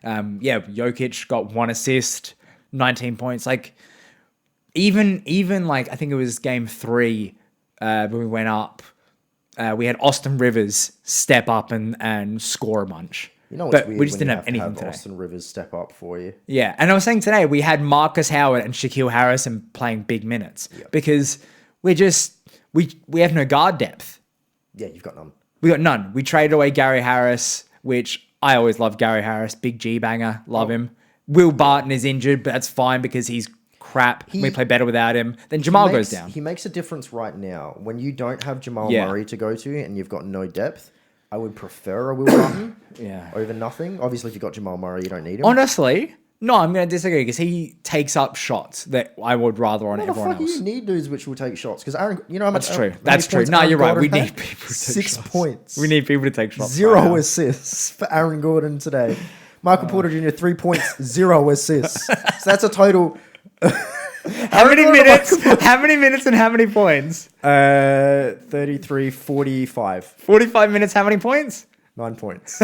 Jokic got 1 assist, 19 points. Like even like I think it was game 3 when we went up. We had Austin Rivers step up and score a bunch. You know what's but weird we just when didn't you have to anything today. Austin Rivers step up for you. Yeah, and I was saying today we had Marcus Howard and Shaquille Harrison playing big minutes because we have no guard depth. Yeah, you've got none. We got none. We traded away Gary Harris, which I always love Gary Harris, big G banger, love him. Will Barton is injured, but that's fine because he's crap. We play better without him. Then Jamal goes down. He makes a difference right now. When you don't have Jamal Yeah. Murray to go to and you've got no depth, I would prefer a Will Barton Yeah. over nothing. Obviously, if you've got Jamal Murray, you don't need him. Honestly, no, I'm going to disagree because he takes up shots that I would rather on What the everyone fuck do else. you need dudes which will take shots? Because Aaron, you know how much... That's true. how many That's true. points No, Aaron you're right. Gordon We had? need people to take 6 shots. points. We need people to take shots. 0 right now. assists for Aaron Gordon today. Michael Porter Jr., 3 points, 0 assists. So that's a total... How many minutes and how many points? 33, 45. 45 minutes, how many points? 9 points.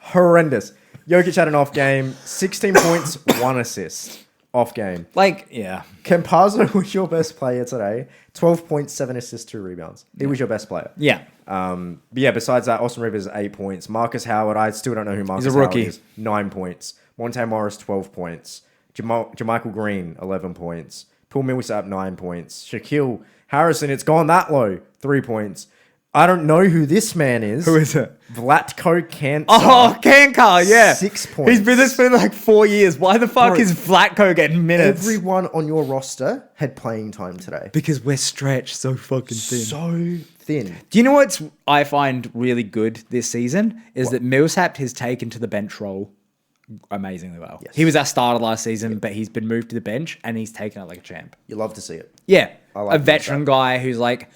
Horrendous. Jokic had an off game. 16 points, 1 assist. Off game. Like, yeah. Campazzo was your best player today. 12 points, 7 assists, 2 rebounds. He was your best player. Yeah. But yeah, besides that, Austin Rivers, 8 points. Marcus Howard, I still don't know who Marcus He's a rookie. Howard is. 9 points. Monte Morris, 12 points. Jermichael Green, 11 points. Paul Millsap, 9 points. Shaquille Harrison, it's gone that low, 3 points. I don't know who this man is. Who is it? Vlatko Cancer. Oh, Kankar, yeah. 6 points. He's been this for like 4 years. Why the fuck is Vlatko getting minutes? Everyone on your roster had playing time today. Because we're stretched so fucking thin. So thin. Do you know what I find really good this season? Is that Millsap has taken to the bench role amazingly well. Yes. He was our starter last season, but he's been moved to the bench and he's taken it like a champ. You love to see it. Yeah. I like A veteran guy who's like,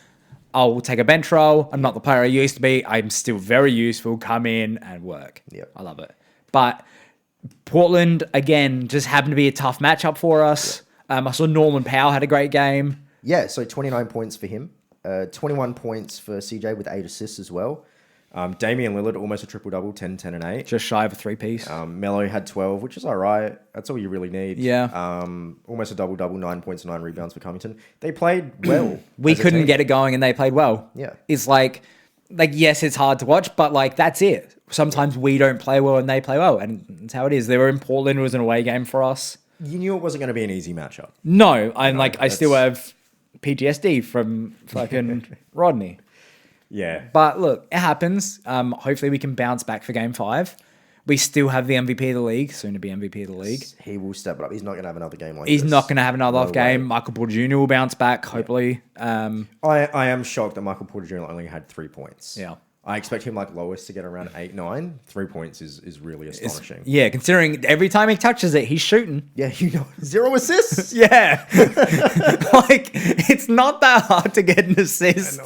I'll take a bench role. I'm not the player I used to be. I'm still very useful. Come in and work. Yep. I love it. But Portland, again, just happened to be a tough matchup for us. I saw Norman Powell had a great game. Yeah, so 29 points for him. 21 points for CJ with 8 assists as well. Damian Lillard, almost a triple-double, 10, 10, and 8. Just shy of a 3-piece. Melo had 12, which is all right. That's all you really need. Yeah. Almost a double-double, 9 points, 9 rebounds for Covington. They played well. We as a couldn't team. get it going and they played well. Yeah. It's like, yes, it's hard to watch, but like, that's it. Sometimes we don't play well and they play well. And that's how it is. They were in Portland. It was an away game for us. You knew it wasn't going to be an easy matchup. No, I still have PTSD from fucking Rodney. Yeah. But look, it happens. Hopefully we can bounce back for game 5. We still have the MVP of the league, soon to be MVP of the league. He will step it up. He's not going to have another game like this. He's not going to have another off game. way. Michael Porter Jr. will bounce back, hopefully. I am shocked that Michael Porter Jr. only had 3 points. Yeah. I expect him like lowest to get around 8, 9. 3 points is really astonishing. Yeah, considering every time he touches it, he's shooting. Yeah, 0 assists. Yeah. Like, it's not that hard to get an assist.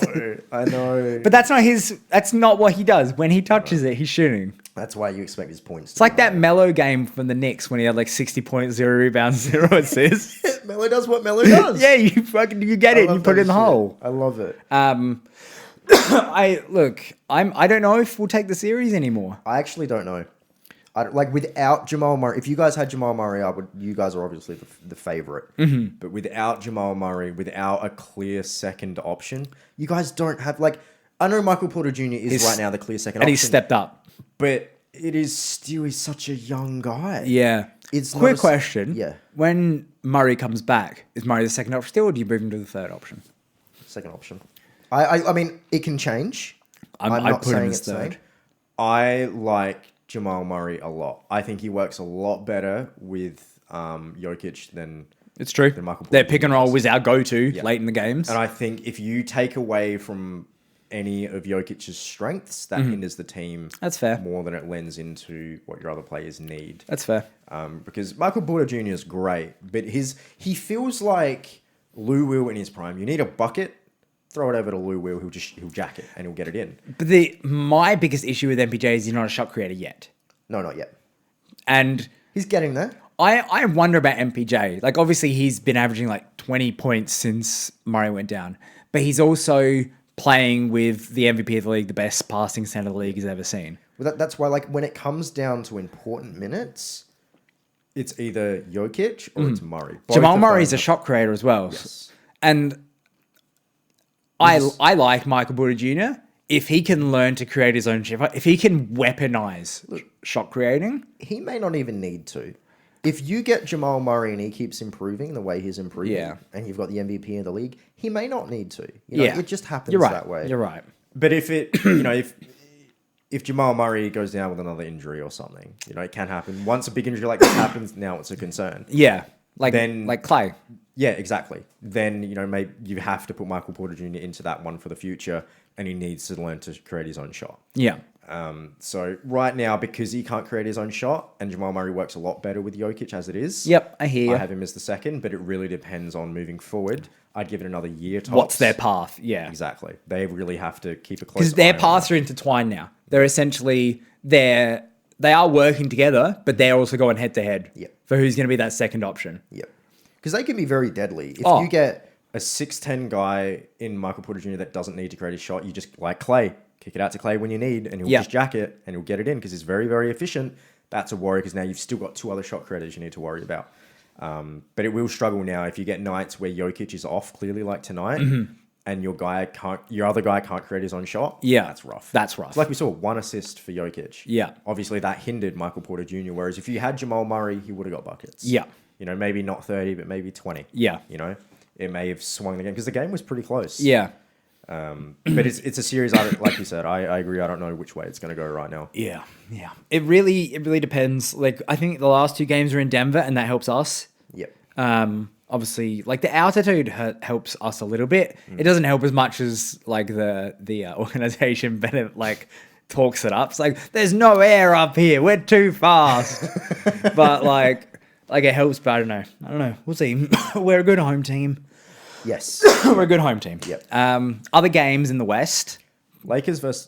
I know. But that's not what he does. When he touches it, he's shooting. That's why you expect his points. It's like that Melo game from the Knicks when he had like 60 points, 0 rebounds, 0 assists. Melo does what Melo does. Yeah, you get it, and you put it in the hole. I love it. I don't know if we'll take the series anymore. I actually don't know. Like without Jamal Murray, if you guys had Jamal Murray, you guys are obviously the favorite. Mm-hmm. But without Jamal Murray, without a clear second option, you guys don't have like. I know Michael Porter Jr. is right now the clear second option, And he's stepped up. but it is still he's such a young guy. Yeah. It's Quick question. Yeah. When Murray comes back, is Murray the second option still, or do you move him to the third option? Second option. I mean, it can change. I'm not put him saying as it's third. same. I like Jamal Murray a lot. I think he works a lot better with Jokic than It's true. Michael Porter Their pick and roll Jr. was our go-to late in the games. And I think if you take away from any of Jokic's strengths, that hinders the team. That's fair. More than it lends into what your other players need. That's fair. Because Michael Porter Jr. is great, but he feels like Lou Will in his prime. You need a bucket, throw it over to Lou Will. He'll jack it and he'll get it in. But my biggest issue with MPJ is he's not a shot creator yet. No, not yet. And He's getting there. I wonder about MPJ. Like, obviously, he's been averaging like 20 points since Murray went down. But he's also playing with the MVP of the league, the best passing center the league has ever seen. Well, that's why, like, when it comes down to important minutes, it's either Jokic or it's Murray. Jamal Murray's a shot creator as well. Yes. And I like Michael Porter Jr. if he can learn to create his own shot, if he can weaponize shot creating. He may not even need to. If you get Jamal Murray and he keeps improving the way he's improving, and you've got the MVP in the league, he may not need to. It just happens that way. You're right. But if it, if Jamal Murray goes down with another injury or something, it can happen. Once a big injury like this happens, now it's a concern. Yeah, like Clay. Yeah, exactly. Then maybe you have to put Michael Porter Jr. into that one for the future, and he needs to learn to create his own shot. Yeah. So right now, because he can't create his own shot, and Jamal Murray works a lot better with Jokic as it is. Yep, I hear you. I have him as the second, but it really depends on moving forward. I'd give it another year tops. What's their path? Yeah. Exactly. They really have to keep a close eye. Because their paths are intertwined now. They're essentially, they are working together, but they're also going head to head for who's going to be that second option. Yep. Because they can be very deadly. If you get a 6'10" guy in Michael Porter Jr. that doesn't need to create a shot, you just, like Clay, kick it out to Clay when you need, and he'll just jack it, and he'll get it in because he's very, very efficient. That's a worry because now you've still got two other shot creators you need to worry about. But it will struggle now if you get nights where Jokic is off, clearly like tonight, and your other guy can't create his own shot. Yeah. That's rough. That's rough. It's like we saw 1 assist for Jokic. Yeah. Obviously, that hindered Michael Porter Jr., whereas if you had Jamal Murray, he would have got buckets. Yeah. Maybe not 30, but maybe 20. Yeah. It may have swung the game because the game was pretty close. Yeah. But it's a series, like you said, I agree. I don't know which way it's going to go right now. Yeah. Yeah. It really depends. Like, I think the last 2 games are in Denver, and that helps us. Yep. Obviously, like, the altitude helps us a little bit. It doesn't help as much as, like, the organization Bennett, like, talks it up. It's like, there's no air up here. We're too fast. But, like, it helps, but I don't know. We'll see. We're a good home team. Yes. We're a good home team. Yep. Other games in the West. Clippers versus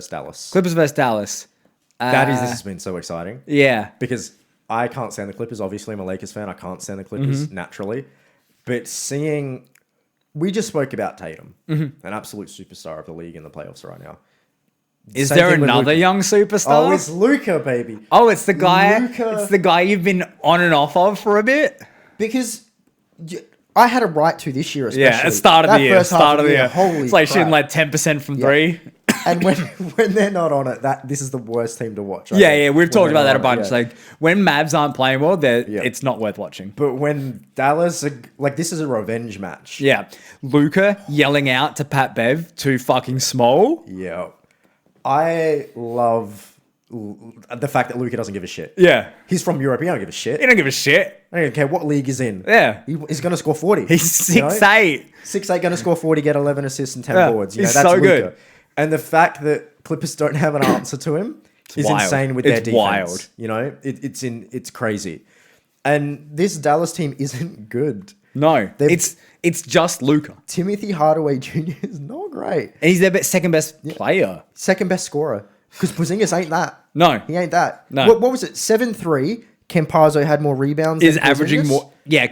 Dallas. Clippers versus Dallas. This has been so exciting. Yeah. Because I can't stand the Clippers. Obviously, I'm a Lakers fan. I can't stand the Clippers naturally. But we just spoke about Tatum, an absolute superstar of the league in the playoffs right now. Is there another young superstar? Oh, it's Luka, baby. Oh, it's the guy. Luka. It's the guy you've been on and off of for a bit. Because I had a right to this year, especially. Yeah, at the start of the year. Start of the year. Holy it's like crap. shooting like 10% from 3. And when they're not on it, this is the worst team to watch. Yeah, we've talked about that a bunch. Like, when Mavs aren't playing well, it's not worth watching. But when Dallas, this is a revenge match. Yeah. Luka yelling out to Pat Bev, too fucking small. Yeah. I love the fact that Luka doesn't give a shit. Yeah. He's from Europe. He don't give a shit. He don't give a shit. I don't care what league he's in. Yeah. He's going to score 40. He's 6'8". 6'8", going to score 40, get 11 assists and 10 boards. He's so good. And the fact that Clippers don't have an answer to him is wild. insane with their It's defense. wild. You know, it's crazy. And this Dallas team isn't good. No, it's just Luka. Timothy Hardaway Jr. is not great. And he's their second best player. Second best scorer. Because Porzingis ain't that. No. He ain't that. No. What was it? 7-3. Campazzo had more rebounds Is than averaging Porzingis? more. Yeah,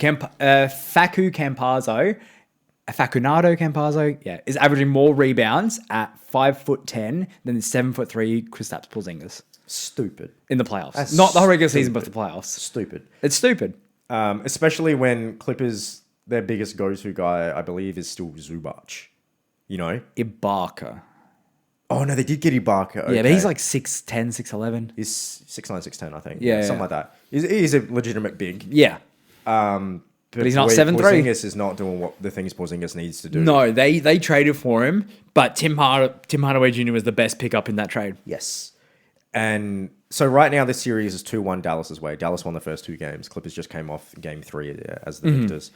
Facunado Campazzo, yeah, is averaging more rebounds at 5'10" than the 7'3" Kristaps Porzingis Stupid. in the playoffs. That's Not the whole regular season, but the playoffs. Stupid. It's stupid. Especially when Clippers, their biggest go-to guy, I believe, is still Zubac. You know? Ibaka. Oh, no, they did get Ibaka. Okay. Yeah, but he's like 6'10", 6'11". He's 6'9", 6'10", I think. Yeah, Something yeah. like that. He's a legitimate big. Yeah. But he's not wait, 7'3". Porzingis is not doing what the things Porzingis needs to do. No, they traded for him, but Tim Hardaway Jr. was the best pickup in that trade. Yes. And so right now this series is 2-1 Dallas's way. Dallas won the first two games. Clippers just came off game 3 as the victors.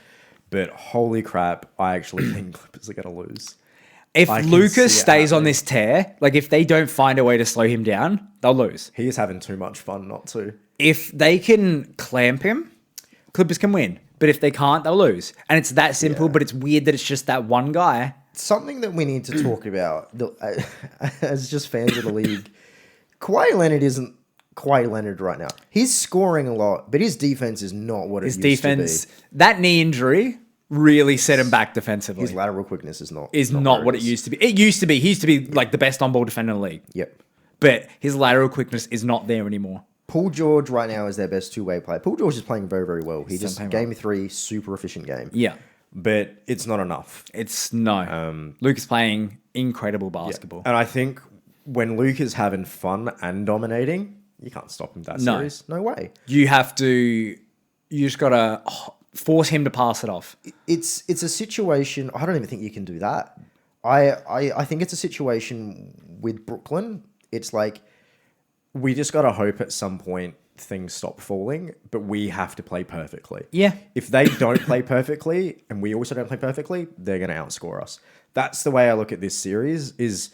But holy crap, I actually think Clippers are going to lose. If I can Luka see it stays on happening. this tear, like if they don't find a way to slow him down, they'll lose. He is having too much fun not to. If they can clamp him, Clippers can win. But if they can't, they'll lose. And it's that simple, but it's weird that it's just that one guy. Something that we need to talk about as just fans of the league, Kawhi Leonard isn't Kawhi Leonard right now. He's scoring a lot, but his defense is not what it His used defense, to be. that knee injury really set him back defensively. His lateral quickness is not not where what it used to be. It used to be. He used to be like the best on-ball defender in the league. Yep. But his lateral quickness is not there anymore. Paul George right now is their best two-way player. Paul George is playing very, very well. He just playing game 3, super efficient game. Yeah. But it's not enough. It's no. Luke is playing incredible basketball. And I think when Luke is having fun and dominating, you can't stop him that No. series. No way. You just got to force him to pass it off. It's a situation. I don't even think you can do that. I think it's a situation with Brooklyn. It's like we just got to hope at some point things stop falling, but we have to play perfectly. Yeah. If they don't play perfectly and we also don't play perfectly, they're going to outscore us. That's the way I look at this series is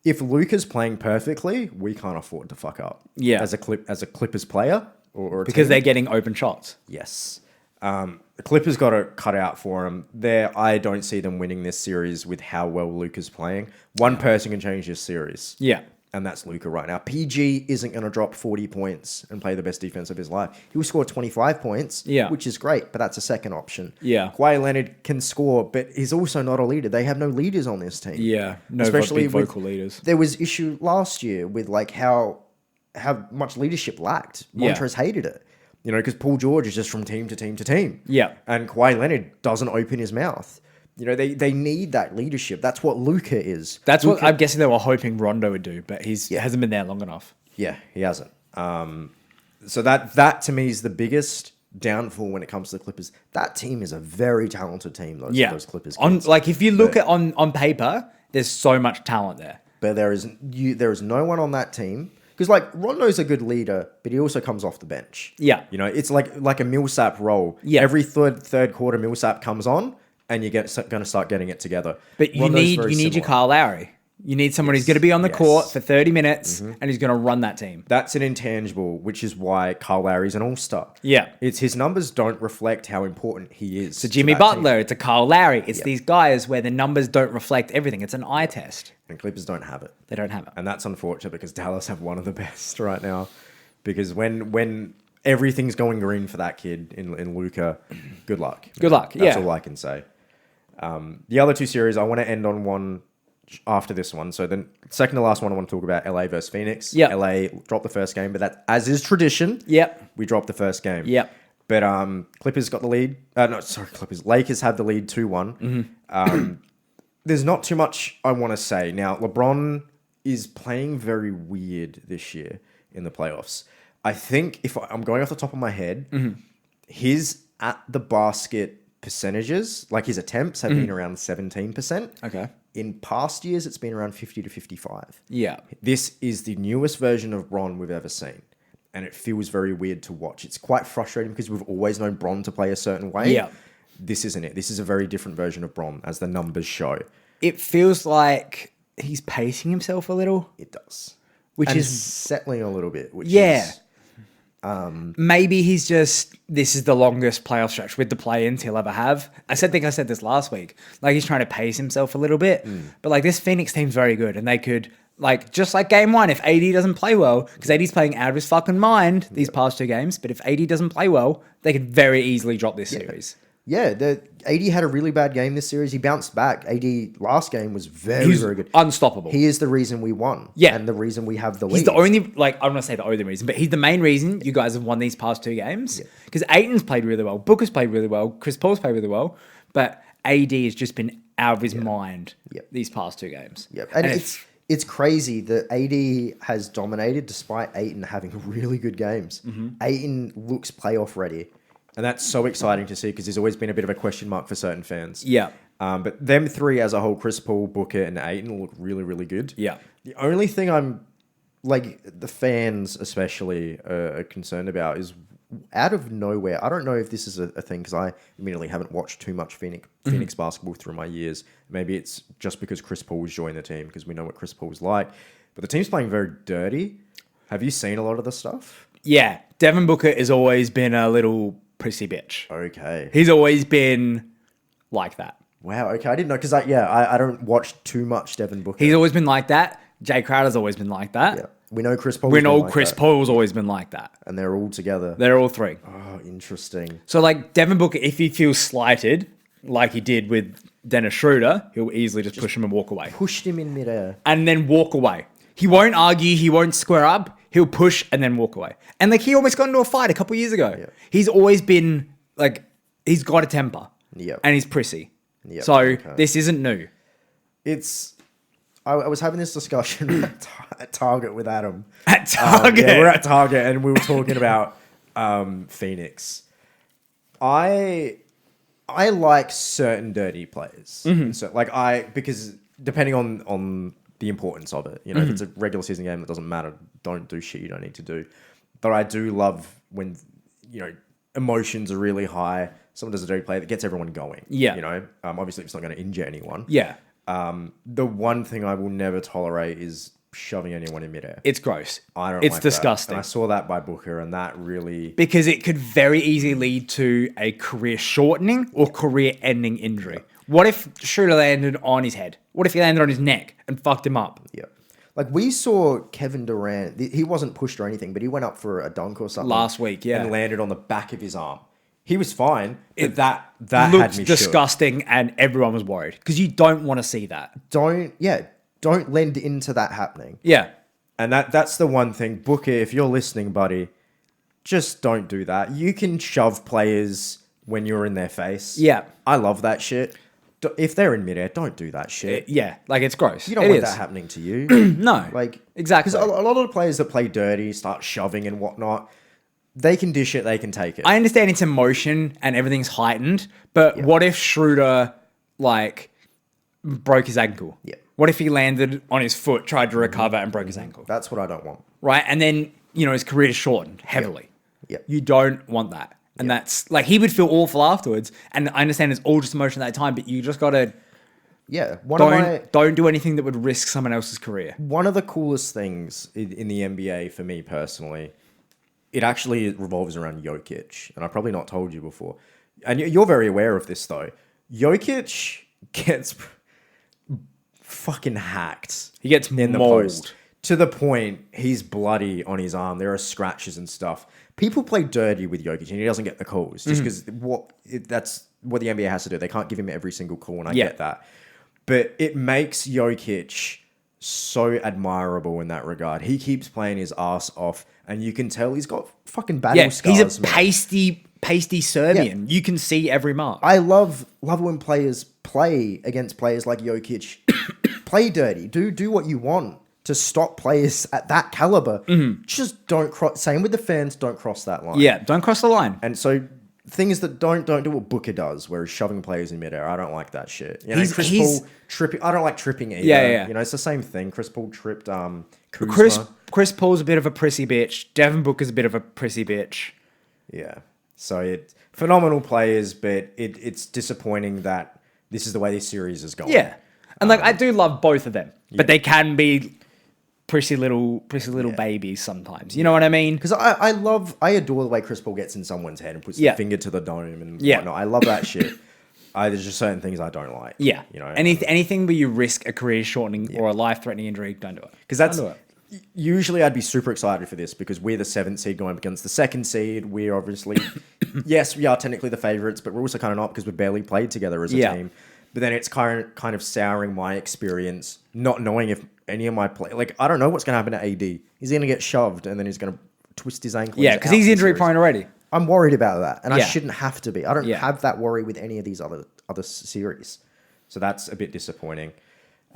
if Luka's playing perfectly, we can't afford to fuck up. Yeah. As a Clippers player or a Because team. they're getting open shots. Yes. The Clippers got to cut out for them. I don't see them winning this series with how well Luka's playing. One person can change this series. Yeah. And that's Luka right now. PG isn't going to drop 40 points and play the best defense of his life. He will score 25 points, which is great, but that's a second option. Yeah. Kawhi Leonard can score, but he's also not a leader. They have no leaders on this team. Yeah. No Especially big vocal leaders. There was issue last year with like how much leadership lacked. Yeah. Montrezl hated it. You know, because Paul George is just from team to team to team. Yeah. And Kawhi Leonard doesn't open his mouth. You know, they need that leadership. That's what Luka is. That's what I'm guessing they were hoping Rondo would do, but he hasn't been there long enough. Yeah, he hasn't. So that to me is the biggest downfall when it comes to the Clippers. That team is a very talented team, those Clippers kids. If you look at on paper, there's so much talent there. But there is no one on that team. Because like Rondo's a good leader, but he also comes off the bench. Yeah. You know, it's like a Millsap role. Yeah. Every third quarter Millsap comes on and you're going to start getting it together. But you Rondo's need very your similar. Kyle Lowry. You need someone who's going to be on the court for 30 minutes and he's going to run that team. That's an intangible, which is why Kyle Lowry's an all-star. Yeah. It's his numbers don't reflect how important he is. It's a Jimmy Butler. It's a Kyle Lowry. It's these guys where the numbers don't reflect everything. It's an eye test. And Clippers don't have it. They don't have it. And that's unfortunate because Dallas have one of the best right now. Because when everything's going green for that kid in Luka, good luck. Good luck. That's Yeah. all I can say. The other two series, I want to end on one after this one. So the second to last one, I want to talk about LA versus Phoenix. Yep. LA dropped the first game, but that, as is tradition, Yep. we dropped the first game. Yep. But Clippers got the lead. Clippers. Lakers have the lead 2-1. There's not too much I want to say. Now, LeBron is playing very weird this year in the playoffs. I think if I'm going off the top of my head, his at the basket percentages, like his attempts, have been around 17%. Okay. In past years, it's been around 50 to 55. Yeah. This is the newest version of Bron we've ever seen. And it feels very weird to watch. It's quite frustrating because we've always known Bron to play a certain way. Yeah. This isn't it. This is a very different version of Bron, as the numbers show. It feels like he's pacing himself a little, It does. which And is settling a little bit, which Yeah. is maybe he's just, this is the longest playoff stretch with the play-ins he'll ever have. I said this last week. Like, he's trying to pace himself a little bit. But, like, this Phoenix team's very good. And they could, like, just like game one, if AD doesn't play well, because AD's playing out of his fucking mind these past 2 games, but if AD doesn't play well, they could very easily drop this series. Yeah, AD had a really bad game this series. He bounced back. AD last game was very, He's very good. unstoppable. He is the reason we won. Yeah. And the reason we have the lead. He's the only, like, I don't want to say the only reason, but he's the main reason you guys have won these past 2 games. Because Aiton's played really well, Booker's played really well, Chris Paul's played really well, but AD has just been out of his mind these past 2 games. Yep. And it's crazy that AD has dominated despite Ayton having really good games. Ayton looks playoff ready. And that's so exciting to see because there's always been a bit of a question mark for certain fans. Yeah. But them 3 as a whole, Chris Paul, Booker, and Ayton look really, really good. Yeah. The only thing I'm, like, the fans especially are concerned about is out of nowhere. I don't know if this is a thing because I immediately haven't watched too much Phoenix basketball through my years. Maybe it's just because Chris Paul's joined the team because we know what Chris Paul's like. But the team's playing very dirty. Have you seen a lot of the stuff? Yeah. Devin Booker has always been a little prissy bitch. Okay. He's always been like that. Wow. Okay. I didn't know because I don't watch too much Devin Booker. He's always been like that. Jay Crowder's always been like that. Yeah. We know Chris Paul. We know Chris Paul's always been like that. And they're all together. They're all 3. Oh, interesting. So, like, Devin Booker, if he feels slighted, like he did with Dennis Schroeder, he'll easily just push him and walk away. Pushed him in midair. And then walk away. He won't argue. He won't square up. He'll push and then walk away. And, like, he almost got into a fight a couple years ago. Yeah. He's always been, like, he's got a temper. Yeah. And he's prissy. Yep. So, this isn't new. I was having this discussion at Target with Adam. At Target? Yeah, we're at Target and we were talking about Phoenix. I like certain dirty players. So because depending on the importance of it, if it's a regular season game that doesn't matter, don't do shit you don't need to do. But I do love when emotions are really high. Someone does a dirty play that gets everyone going. Yeah. Obviously it's not going to injure anyone. Yeah. The one thing I will never tolerate is shoving anyone in midair. It's gross. I don't. It's like disgusting. That. And I saw that by Booker, and that really because it could very easily lead to a career shortening or career ending injury. What if Schroeder landed on his head? What if he landed on his neck and fucked him up? Yeah. Like we saw Kevin Durant. He wasn't pushed or anything, but he went up for a dunk or something Last week. Yeah, and landed on the back of his arm. He was fine, but that looked had me disgusting, and everyone was worried because you don't want to see that. Don't lend into that happening. Yeah, and that's the one thing, Booker. If you're listening, buddy, just don't do that. You can shove players when you're in their face. Yeah, I love that shit. If they're in midair, don't do that shit. Yeah, like it's gross. You don't want that happening to you. No, like exactly. Because a lot of the players that play dirty start shoving and whatnot. They can dish it, they can take it. I understand it's emotion and everything's heightened, but what if Schroeder, broke his ankle? Yeah. What if he landed on his foot, tried to recover, and broke his ankle? That's what I don't want. Right? And then, his career is shortened heavily. Yep. You don't want that. And that's, he would feel awful afterwards. And I understand it's all just emotion at that time, but you just got to... Yeah. Don't do anything that would risk someone else's career. One of the coolest things in the NBA, for me personally... It actually revolves around Jokic, and I've probably not told you before. And you're very aware of this, though. Jokic gets fucking hacked. He gets in the mauled. post. To the point, he's bloody on his arm. There are scratches and stuff. People play dirty with Jokic, and he doesn't get the calls. Just because that's what the NBA has to do. They can't give him every single call, and I get that. But it makes Jokic so admirable in that regard. He keeps playing his ass off, and you can tell he's got fucking battle scars. He's a pasty Serbian. You can see every mark. I love when players play against players like Jokic. Play dirty. Do what you want to stop players at that caliber. Just don't cross. Same with the fans. Don't cross that line. Yeah, don't cross the line. And so things that don't do what Booker does, where he's shoving players in midair. I don't like that shit. Chris Paul tripping. I don't like tripping either. Yeah. It's the same thing. Chris Paul tripped Kuzma. Chris Paul's a bit of a prissy bitch. Devin Booker's a bit of a prissy bitch. Yeah. So phenomenal players, but it's disappointing that this is the way this series is going. Yeah. And like I do love both of them, but they can be prissy little babies sometimes. You know what I mean? Because I adore the way Chris Paul gets in someone's head and puts the finger to the dome and whatnot. I love that shit. There's just certain things I don't like. Yeah. You know, anything where you risk a career shortening or a life threatening injury, don't do it. Because that's usually I'd be super excited for this because we're the 7th seed going against the 2nd seed. We're obviously, yes, we are technically the favorites, but we're also kind of not because we've barely played together as a team. But then it's kind of souring my experience, not knowing if any of my I don't know what's going to happen to AD. He's going to get shoved and then he's going to twist his ankle. Yeah, because he's injury prone already. I'm worried about that, and I shouldn't have to be. I don't have that worry with any of these other series, so that's a bit disappointing.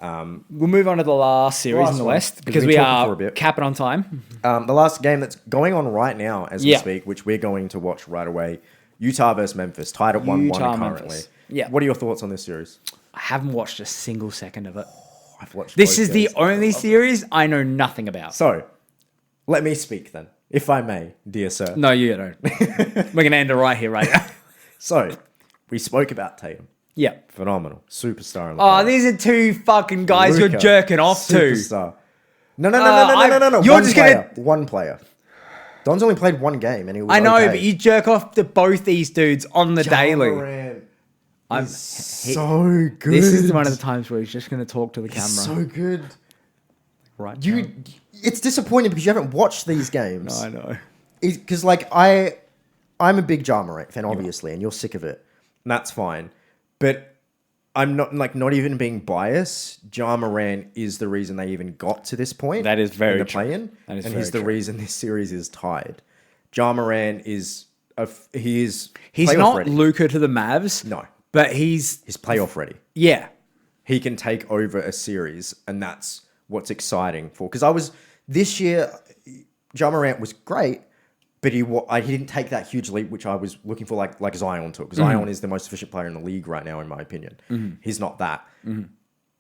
We'll move on to the last series in the West because we are capping on time. The last game that's going on right now as we speak, which we're going to watch right away, Utah versus Memphis, tied at 1-1 currently. Yeah. What are your thoughts on this series? I haven't watched a single second of it. I've watched. This is the only series I know nothing about. So, let me speak then, if I may, dear sir. No, you don't. We're going to end it right here, right now. So, we spoke about Tatum. Yeah. Phenomenal. Superstar. Oh, these are two fucking guys Luka, you're jerking off superstar. to. No. You're just going to... One player. Don's only played one game and he was I know, okay. but you jerk off to both these dudes on the daily. Morant so good. This is one of the times where he's just going to talk to the camera. So good. Right. It's disappointing because you haven't watched these games. No, I know. Because I'm a big Ja Morant fan, obviously, and you're sick of it. And that's fine. But I'm not even being biased. Ja Morant is the reason they even got to this point. That is very in the true. play-in, And he's the reason this series is tied. Ja Morant is he's not ready. Luka to the Mavs. No. But he's playoff ready. Yeah. He can take over a series, and that's what's exciting for. Because this year, Ja Morant was great, but he didn't take that huge leap, which I was looking for, like Zion took. Zion is the most efficient player in the league right now, in my opinion. He's not that,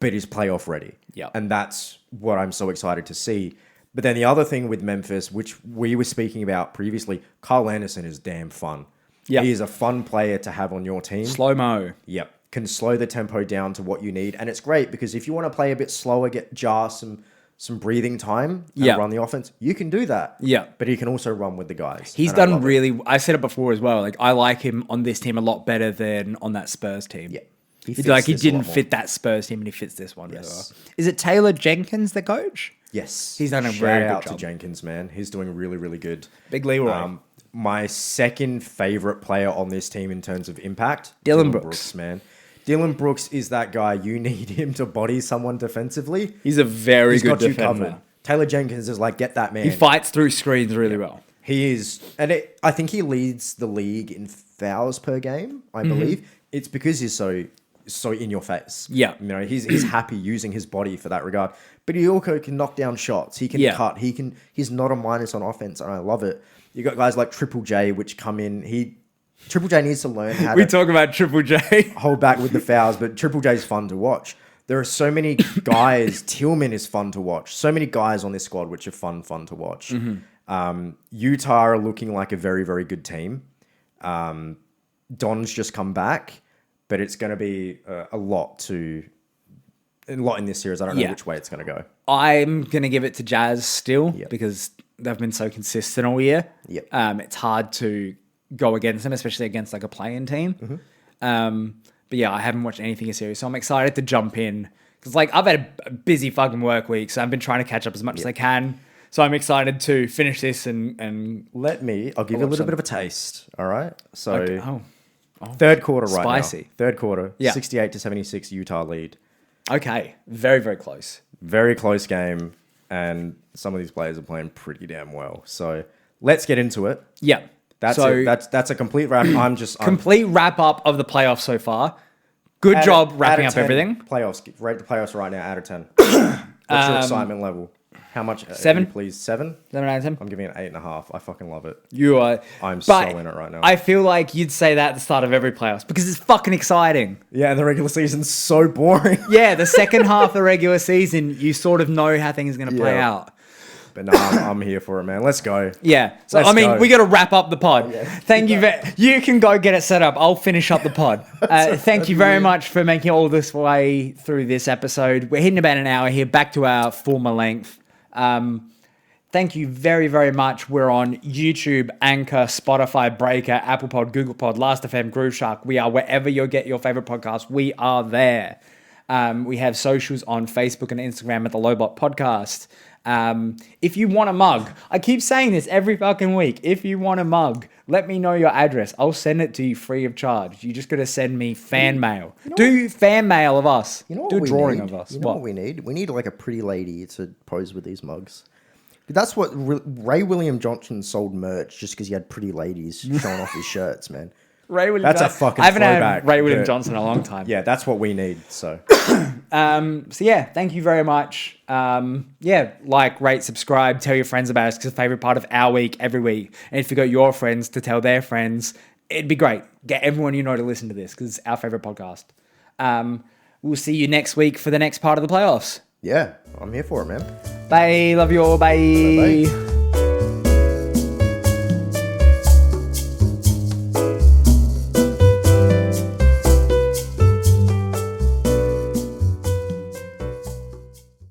but he's playoff ready. Yeah, and that's what I'm so excited to see. But then the other thing with Memphis, which we were speaking about previously, Kyle Anderson is damn fun. Yeah, he is a fun player to have on your team. Slow-mo. Yep, can slow the tempo down to what you need, and it's great because if you want to play a bit slower, get Ja some breathing time and run the offense, you can do that. Yeah. But he can also run with the guys. He's done really... I said it before as well. Like, I like him on this team a lot better than on that Spurs team. Yeah. He didn't fit that Spurs team and he fits this one. Yes. Is it Taylor Jenkins, the coach? Yes. He's done a Shout very good out job. to Jenkins, man. He's doing really, really good. Big Leroy. My second favorite player on this team in terms of impact, Dillon Brooks, man. Dillon Brooks is that guy. You need him to body someone defensively. He's a very good defender. Got you covered. Taylor Jenkins is like, get that man. He fights through screens really well. He is. And I think he leads the league in fouls per game, I believe. It's because he's so in your face. Yeah. You know, he's happy using his body for that regard. But he also can knock down shots. He can cut. He's not a minus on offense, and I love it. You got guys like Triple J, which come in. Triple J needs to learn how we to talk about Triple J. hold back with the fouls, but Triple J is fun to watch. There are so many guys. Tillman is fun to watch. So many guys on this squad which are fun to watch. Utah are looking like a very, very good team. Don's just come back, but it's going to be a lot in this series. I don't know which way it's going to go. I'm going to give it to Jazz still because they've been so consistent all year. Yep. It's hard to go against them, especially against like a play-in team. But yeah, I haven't watched anything in series, so I'm excited to jump in. Because like I've had a busy fucking work week, so I've been trying to catch up as much as I can. So I'm excited to finish this and I'll give you a little bit of a taste. All right. So okay. third quarter right Spicy. now. Third quarter. 68-76 Utah lead. Okay. Very, very close. Very close game. And some of these players are playing pretty damn well. So let's get into it. Yeah. That's a complete wrap. Complete wrap up of the playoffs so far. Good job wrapping up everything. Playoffs. Rate the playoffs right now out of 10. What's your excitement level? How much? 7. Please, 7? 7 out of 10. I'm giving it 8.5. I fucking love it. You are. I'm so in it right now. I feel like you'd say that at the start of every playoffs because it's fucking exciting. Yeah, and the regular season's so boring. Yeah, the second half of the regular season, you sort of know how things are going to play out. But no, I'm here for it, man. Let's go. Yeah. So, Let's go. we got to wrap up the pod. Thank you. You can go get it set up. I'll finish up the pod. Thank you very much for making all this way through this episode. We're hitting about an hour here, back to our former length. Thank you very, very much. We're on YouTube, Anchor, Spotify, Breaker, Apple Pod, Google Pod, Last.fm, Groove Shark. We are wherever you get your favorite podcast. We are there. We have socials on Facebook and Instagram at the Lowbot Podcast. If you want a mug, I keep saying this every fucking week. If you want a mug, let me know your address. I'll send it to you free of charge. You just got to send me fan mail. Do fan mail of us. You know what Do a we drawing need? of us. You know what we need? We need like a pretty lady to pose with these mugs. That's what Ray William Johnson sold merch just because he had pretty ladies showing off his shirts, man. Ray William That's Johnson. a fucking I haven't throwback, had Ray William but- Johnson in a long time. Yeah, that's what we need. So So yeah, thank you very much. Like, rate, subscribe, tell your friends about us because it's a favorite part of our week every week. And if you got your friends to tell their friends, it'd be great. Get everyone you know to listen to this because it's our favorite podcast. We'll see you next week for the next part of the playoffs. yeah, I'm here for it, man. Bye. Love you all. Bye. Bye-bye.